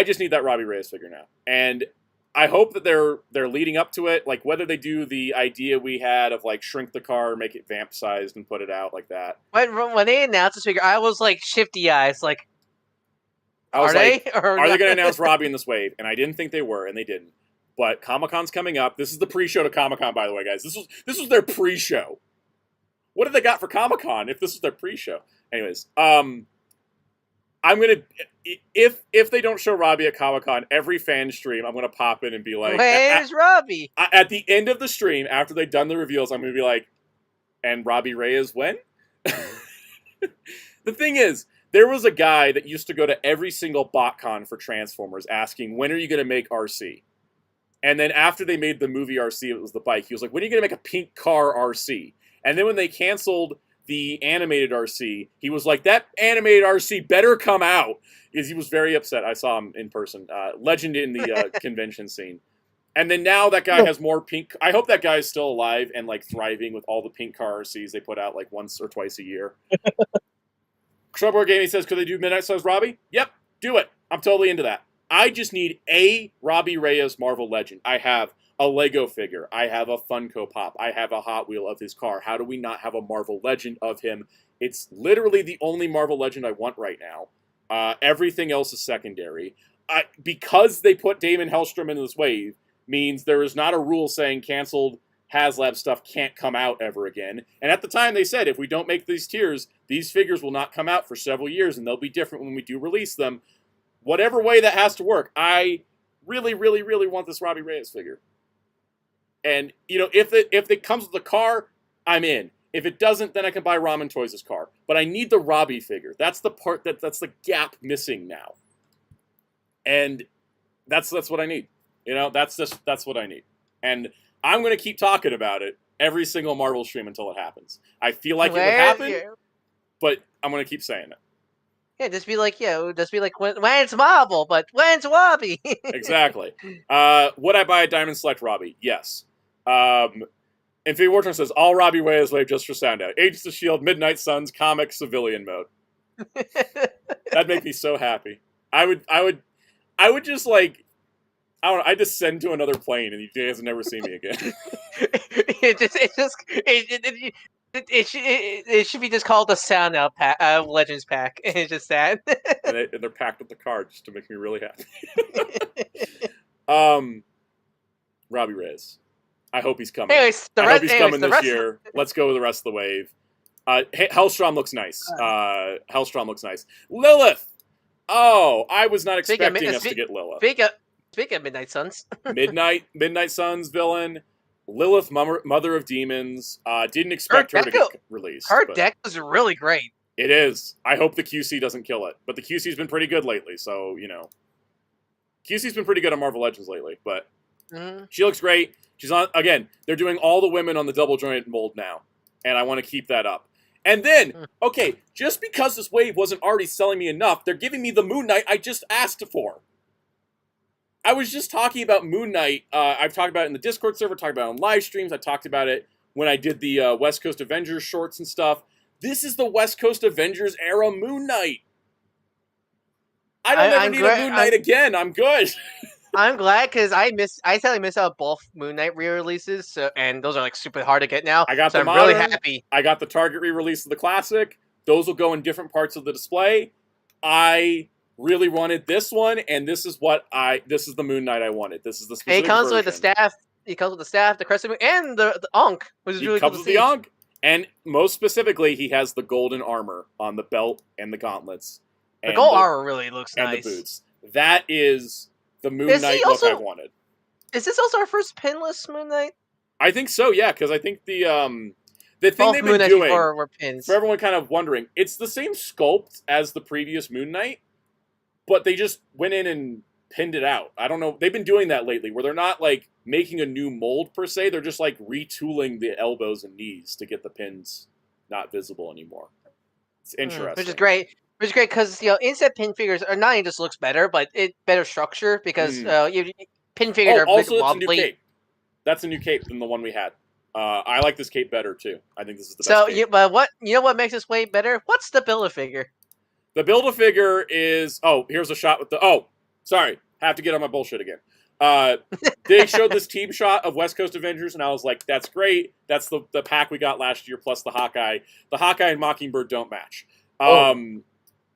just need that Robbie Reyes figure now, and I hope that they're leading up to it. Like whether they do the idea we had of shrink the car, make it vamp sized, and put it out like that. When they announced this figure, I was shifty eyes, are they going to announce Robbie in this wave? And I didn't think they were, and they didn't. But Comic-Con's coming up. This is the pre-show to Comic-Con, by the way, guys. This was their pre-show. What have they got for Comic-Con if this is their pre-show? Anyways, I'm gonna if they don't show Robbie at Comic-Con, every fan stream, I'm gonna pop in and be like, "Where's Robbie?" At the end of the stream, after they've done the reveals, I'm gonna be like, "And Robbie Reyes when?" The thing is, there was a guy that used to go to every single BotCon for Transformers asking, "When are you gonna make RC?" And then after they made the movie RC, it was the bike. He was like, "When are you going to make a pink car RC?" And then when they canceled the animated RC, he was like, "That animated RC better come out." Because he was very upset. I saw him in person. Legend in the convention scene. And then now that guy has more pink. I hope that guy is still alive and thriving with all the pink car RCs they put out once or twice a year. Trouble Gaming says, could they do Midnight Suns Robbie? Yep, do it. I'm totally into that. I just need a Robbie Reyes Marvel Legend. I have a Lego figure. I have a Funko Pop. I have a Hot Wheel of his car. How do we not have a Marvel Legend of him? It's literally the only Marvel Legend I want right now. Everything else is secondary. Because they put Damon Hellstrom into this wave means there is not a rule saying canceled Haslab stuff can't come out ever again. And at the time they said, if we don't make these tiers, these figures will not come out for several years, and they'll be different when we do release them. Whatever way that has to work, I really, really, really want this Robbie Reyes figure. And, you know, if it comes with a car, I'm in. If it doesn't, then I can buy Ramen Toys' car. But I need the Robbie figure. That's the part that's the gap missing now. And that's what I need. You know, that's what I need. And I'm going to keep talking about it every single Marvel stream until it happens. I feel like it would happen, but I'm going to keep saying it. Yeah, just be like, when's Marvel, but when's Robbie? Exactly. Would I buy a Diamond Select Robbie? Yes. Infinity War says, all Robbie Reyes wave just for Soundout. Agents of S.H.I.E.L.D., Midnight Suns, comic, civilian mode. That'd make me so happy. I would just like, I don't know, I descend to another plane and you guys will never see me again. It should be just called the Soundout pack, Legends pack. It's just sad. and they're packed with the card just to make me really happy. Robbie Reyes. I hope he's coming. Anyways, I hope he's coming this year. Let's go with the rest of the wave. Hellstrom looks nice. Hellstrom looks nice. Lilith. Oh, I was not expecting us to get Lilith. Speaking of Midnight Suns. Midnight Suns villain. Lilith, Mother of Demons. Didn't expect her to get released. Her deck was really great. It is. I hope the QC doesn't kill it. But the QC's been pretty good lately, so, you know. QC's been pretty good on Marvel Legends lately, but she looks great. She's on, again, they're doing all the women on the double jointed mold now, and I want to keep that up. And then, okay, just because this wave wasn't already selling me enough, they're giving me the Moon Knight I just asked for. I was just talking about Moon Knight. I've talked about it in the Discord server, talked about it on live streams. I talked about it when I did the West Coast Avengers shorts and stuff. This is the West Coast Avengers era Moon Knight. I don't ever need a Moon Knight again. I'm good. I'm glad because I sadly missed out both Moon Knight re-releases, and those are like super hard to get now. I got so the I'm really happy. I got the Target re-release of the classic. Those will go in different parts of the display. I really wanted this one, and this is the Moon Knight I wanted. This is the specific It comes version. with the staff. It comes with the staff, the crescent moon, and the Ankh, which is really cool to see. He comes with the Ankh, and most specifically, he has the golden armor on the belt and the gauntlets. The gold armor really looks nice. nice. And the boots. That is the Moon Knight look I wanted. Is this also our first pinless Moon Knight? I think so, yeah, because I think the thing they've been doing, were pins. For everyone kind of wondering, it's the same sculpt as the previous Moon Knight, but they just went in and pinned it out. I don't know. They've been doing that lately, where they're not, like, making a new mold, per se. They're just, like, retooling the elbows and knees to get the pins not visible anymore. It's interesting. Which is great. Which is great because, you know, inset pin figures are not only just looks better, but it better structure because pin figures are also wobbly. It's a new cape. That's a new cape than the one we had. I like this cape better, too. I think this is the best cape. But you know what makes this way better? What's the Build-A-Figure? The Build-A-Figure is... Oh, here's a shot with the... Oh, sorry. Have to get on my bullshit again. They showed this team shot of West Coast Avengers, and I was like, that's great. That's the pack we got last year, plus the Hawkeye. The Hawkeye and Mockingbird don't match.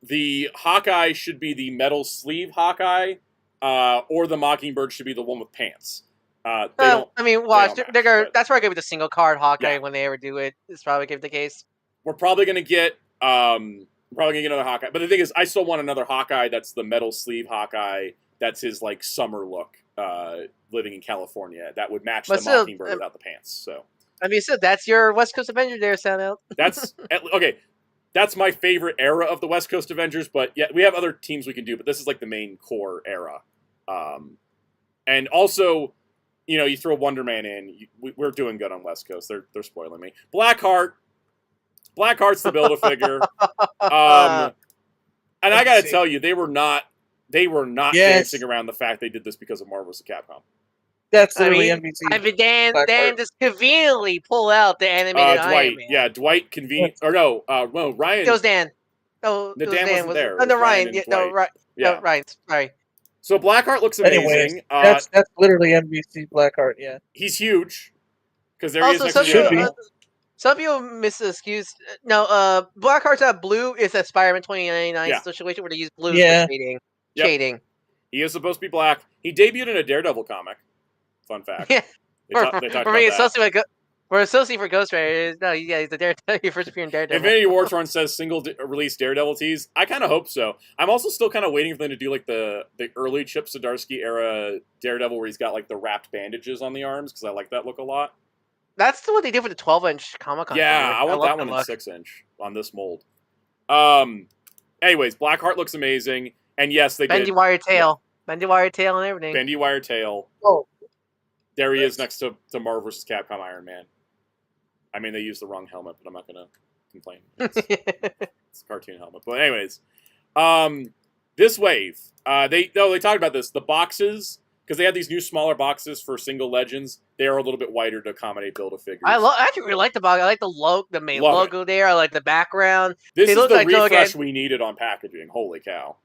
The Hawkeye should be the metal sleeve Hawkeye, or the Mockingbird should be the one with pants. That's probably going to be the single card Hawkeye when they ever do it. It's probably going to be the case. We're probably going to get another Hawkeye. But the thing is, I still want another Hawkeye that's the metal sleeve Hawkeye. That's his, like, summer look, living in California. That would match the Mockingbird without the pants. So, I mean, so that's your West Coast Avenger there, Soundout. That's okay. That's my favorite era of the West Coast Avengers, but yeah, we have other teams we can do, but this is like the main core era. And also, you know, you throw Wonder Man in, we're doing good on West Coast. They're spoiling me. Blackheart's the Build-A-Figure. And I gotta tell you, they were not dancing around the fact they did this because of Marvel's Capcom. That's literally NBC. I mean, Dan just conveniently pull out the animated Iron Man. Yeah, Dwight Ryan. It was Dan. No, Dan wasn't there. No, Ryan. No, Ryan. Sorry. So Blackheart looks amazing. Anyways, that's literally NBC Blackheart. Yeah, he's huge because there also, he is next to Some people miss the excuse. No, Blackheart's out blue is a Spider-Man 2099 situation where they use blue for shading. Yep. Shading. He is supposed to be black. He debuted in a Daredevil comic. Fun fact. Yeah. They talked about that. We're associated for Ghost Rider. No, yeah, he's the Daredevil. He first appeared in Daredevil. Infinity War Torn says single release Daredevil tease. I kind of hope so. I'm also still kind of waiting for them to do like the early Chip Zdarsky era Daredevil where he's got like the wrapped bandages on the arms because I like that look a lot. That's what they did for the 12-inch Comic-Con. Yeah, I want that one in 6-inch on this mold. Anyways, Blackheart looks amazing, and yes, they bendy did wire tail, bendy wire tail, and everything. Bendy wire tail. Oh, there he is next to Marvel vs. Capcom Iron Man. I mean, they used the wrong helmet, but I'm not gonna complain. It's a cartoon helmet. But anyways, this wave, they talked about this. The boxes, because they had these new smaller boxes for single Legends, they are a little bit wider to accommodate Build-A-Figures. I actually really like the box. I like the main logo there. I like the background. This is the refresh we needed on packaging. Holy cow.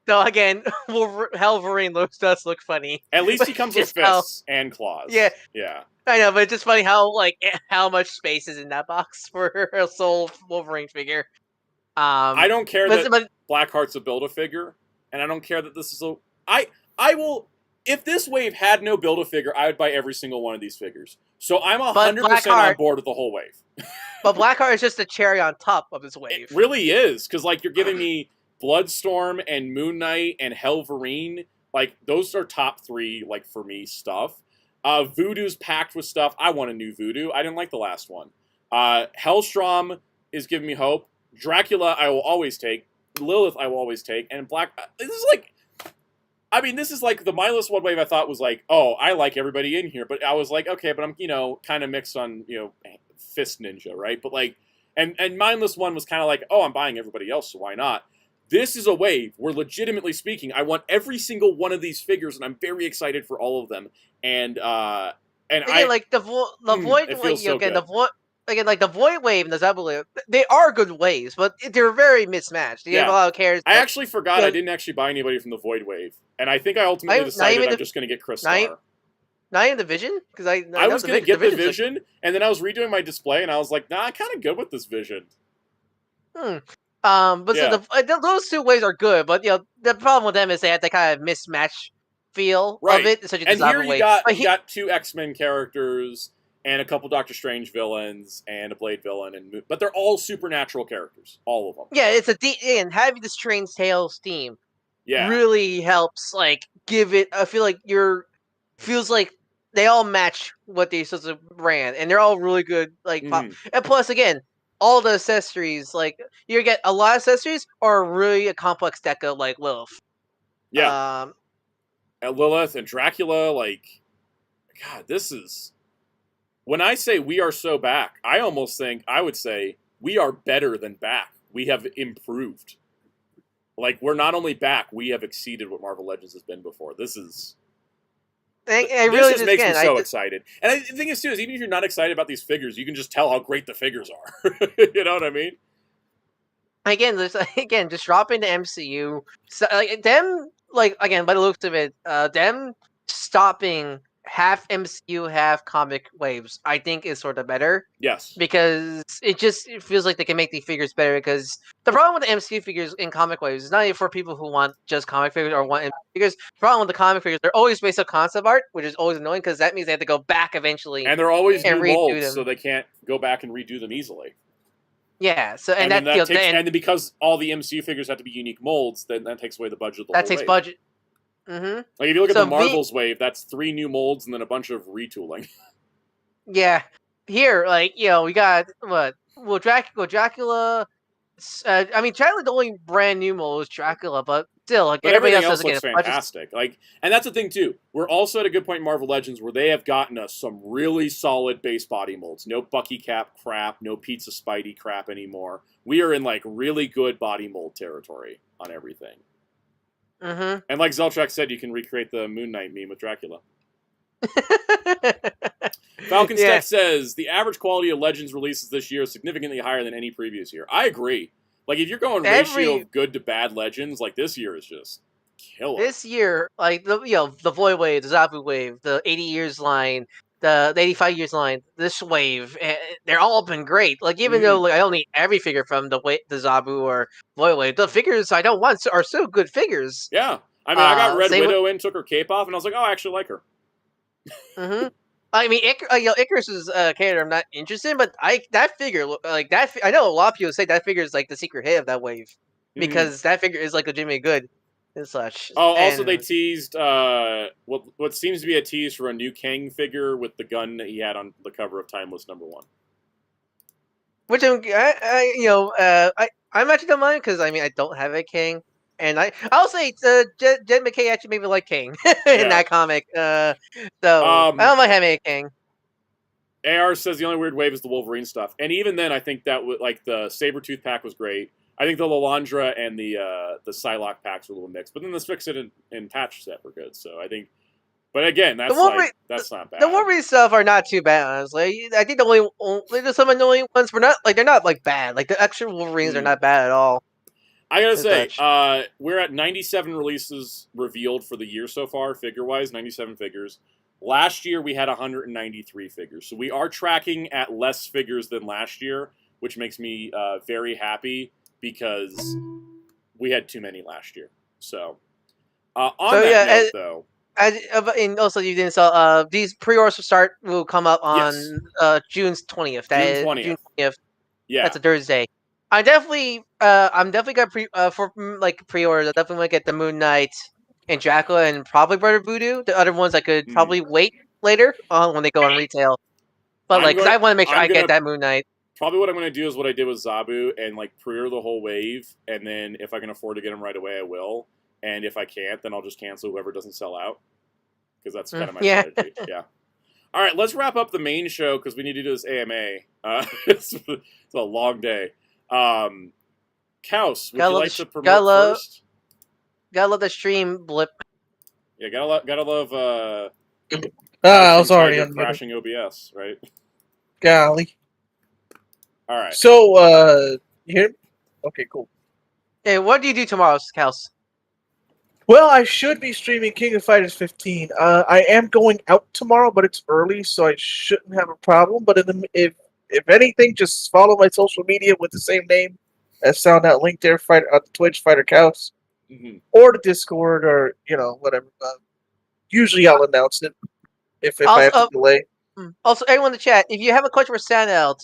So again, Wolverine does look funny. At least he comes with fists and claws. Yeah. Yeah. I know, but it's just funny how much space is in that box for a sole Wolverine figure. I don't care that Blackheart's a Build-A-Figure, and I don't care that this is a... I will... If this wave had no Build-A-Figure, I would buy every single one of these figures. So I'm 100% on board with the whole wave. But Blackheart is just the cherry on top of this wave. It really is, because like you're giving me Bloodstorm and Moon Knight and Helverine. Like, those are top 3, like, for me, stuff. Voodoo's packed with stuff. I want a new Voodoo. I didn't like the last one. Hellstrom is giving me hope. Dracula, I will always take. Lilith, I will always take. And this is like... I mean, this is like the mindless one wave I thought was like, oh, I like everybody in here. But I was like, okay, but I'm, kind of mixed on, Fist Ninja, right? But like, and mindless one was kind of like, oh, I'm buying everybody else, so why not? This is a wave where, legitimately speaking, I want every single one of these figures, and I'm very excited for all of them. And again, like the Void, like the Void Wave and the Zebulon, they are good waves, but they're very mismatched. You have a lot of characters. I actually forgot I didn't actually buy anybody from the Void Wave, and I think I ultimately decided I'm just going to get Chris Star. Not even the Vision, because I was going to get the Vision, and then I was redoing my display, and I was like, nah, I'm kind of good with this Vision. Those two waves are good, but the problem with them is they have that kind of mismatch feel of it. Such and here you got 2 X-Men characters and a couple Doctor Strange villains and a Blade villain, but they're all supernatural characters, all of them. Yeah, it's and having this Strange Tales theme really helps give it. I feel like feels like they all match what they supposed to brand, and they're all really good. And plus, again, all the accessories, you get a lot of accessories, or really a complex deco like Lilith. Yeah. And Lilith and Dracula, God, this is... When I say we are so back, I almost think I would say we are better than back. We have improved. We're not only back, we have exceeded what Marvel Legends has been before. This is... This just makes me so excited. And the thing is, too, is even if you're not excited about these figures, you can just tell how great the figures are. You know what I mean? Again, just dropping the MCU. Again, by the looks of it, them stopping half MCU, half comic waves, I think is sort of better. Yes. Because it feels like they can make these figures better, because the problem with the MCU figures in comic waves is not even for people who want just comic figures or want MCU figures. The problem with the comic figures, they're always based on concept art, which is always annoying, because that means they have to go back eventually. And they're always new molds, so they can't go back and redo them easily. Yeah, so and because all the MCU figures have to be unique molds, then that takes away the budget of the whole wave. That takes budget. Mm-hmm. If you look at the Marvels wave, that's 3 new molds and then a bunch of retooling. Yeah, here, we got Dracula. I mean, Dracula, the only brand new mold is Dracula, but still, but everybody else looks fantastic. And that's the thing too. We're also at a good point in Marvel Legends where they have gotten us some really solid base body molds. No Bucky Cap crap, no Pizza Spidey crap anymore. We are in really good body mold territory on everything. Mm-hmm. And like Zeltrak said, you can recreate the Moon Knight meme with Dracula. Falcon Stack says, the average quality of Legends releases this year is significantly higher than any previous year. I agree. If you're going ratio of good to bad Legends, this year is just killer. This year, the Void Wave, the Zabu Wave, the 80 Years line, the 85 years line, this wave, they're all been great. Like even though like, I don't need every figure from the Zabu or Loyal Wave, the figures I don't want are still good figures. Yeah, I mean, I got Red Widow with, in, took her cape off, and I was like, oh, I actually like her. I mean, Icarus is a character I'm not interested in, but that figure like that. I know a lot of people say that figure is like the secret hit of that wave because that figure is like legitimately good and such. Oh, also they teased what seems to be a tease for a new Kang figure with the gun that he had on the cover of Timeless #1. Which I'm actually don't mind because I mean I don't have a Kang, and I'll say Jed McKay actually made me like Kang in that comic. So I don't mind having a Kang. AR says the only weird wave is the Wolverine stuff, and even then I think that like the Sabretooth pack was great. I think the Lalandra and the Psylocke packs were a little mixed, but then the Fix It and Patch set were good. So I think, but again, that's that's not bad. The Wolverine stuff are not too bad, honestly. I think there's some annoying ones, but they're not like bad. Like the extra Wolverines are not bad at all. I gotta say, we're at 97 releases revealed for the year so far, figure-wise, 97 figures. Last year we had 193 figures, so we are tracking at less figures than last year, which makes me very happy. Because we had too many last year. So, note, though. And also, you didn't sell. These pre-orders will come up on June 20th. June 20th. Yeah, that's a Thursday. I'm definitely gonna pre-orders. I definitely want to get the Moon Knight and Dracula and probably Brother Voodoo. The other ones I could probably wait later when they go on retail. But because I want to make sure I get that Moon Knight. Probably what I'm going to do is what I did with Zabu and like pre-order the whole wave, and then if I can afford to get them right away, I will. And if I can't, then I'll just cancel whoever doesn't sell out. Because that's kind of my strategy. Yeah. All right, let's wrap up the main show because we need to do this AMA. It's a long day. Kaus, would you like to promote first? Gotta love the stream blip. Yeah, gotta love. I was already on crashing OBS, right? Golly. All right. So, you hear me? Okay, cool. Hey, what do you do tomorrow, Kaus? Well, I should be streaming King of Fighters 15. I am going out tomorrow, but it's early, so I shouldn't have a problem. But if anything, just follow my social media with the same name as Soundout link there, on Twitch, Fighter Kaus, or the Discord, or whatever. Usually, I'll announce it if I have to delay. Also, everyone in the chat, if you have a question for Soundout,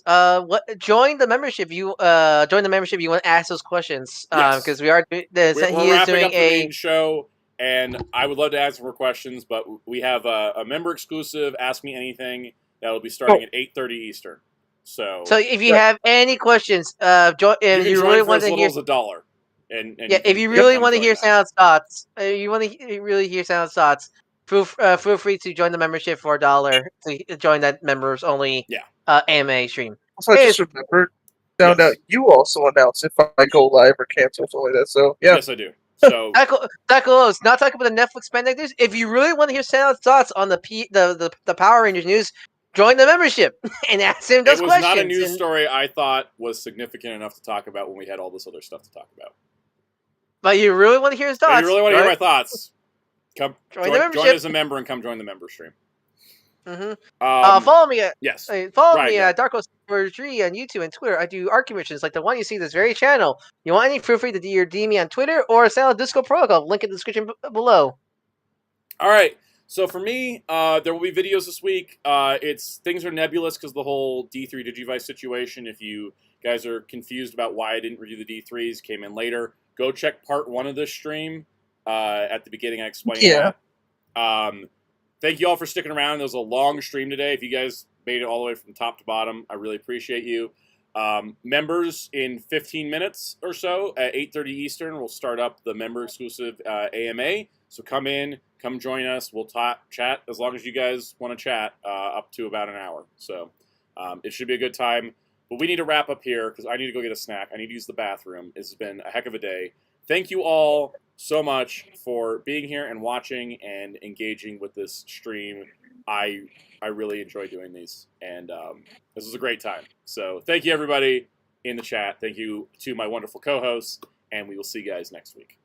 join the membership. You join the membership. You want to ask those questions because we are we're wrapping up the main show, and I would love to answer more questions. But we have a member exclusive Ask Me Anything that will be starting at 8:30 Eastern. So if you have any questions, join. If you really want to hear as $1, and if you really want to hear Soundout's thoughts, you want to really hear Soundout's thoughts. Feel free to join the membership for $1 to join that members only AMA stream. Also, I just remembered, found out you also announce if I go live or cancel or something like that. So yes, I do. So that goes. Not talking about the Netflix Benedictors. If you really want to hear Soundout's thoughts on the Power Rangers news, join the membership and ask him those questions. It was not a news story I thought was significant enough to talk about when we had all this other stuff to talk about. But you really want to hear his thoughts? If you really want to hear my thoughts? Come join as a member and come join the member stream. Follow me at follow me at Darko43 on YouTube and Twitter. I do art commissions like the one you see this very channel. You want any? Feel free to DM me on Twitter or Sound Disco Protocol. Link in the description below. All right. So for me, there will be videos this week. Things are nebulous because the whole D3 Digivice situation. If you guys are confused about why I didn't review the D3s, came in later. Go check part 1 of this stream. At the beginning, I explained that. Thank you all for sticking around. It was a long stream today. If you guys made it all the way from top to bottom, I really appreciate you. Members in 15 minutes or so at 8:30 Eastern, we'll start up the member-exclusive AMA. So come in, come join us. We'll chat as long as you guys want to chat up to about an hour. So it should be a good time. But we need to wrap up here because I need to go get a snack. I need to use the bathroom. This has been a heck of a day. Thank you all so much for being here and watching and engaging with this stream. I really enjoy doing these, and this was a great time. So thank you, everybody in the chat. Thank you to my wonderful co-hosts, and we will see you guys next week.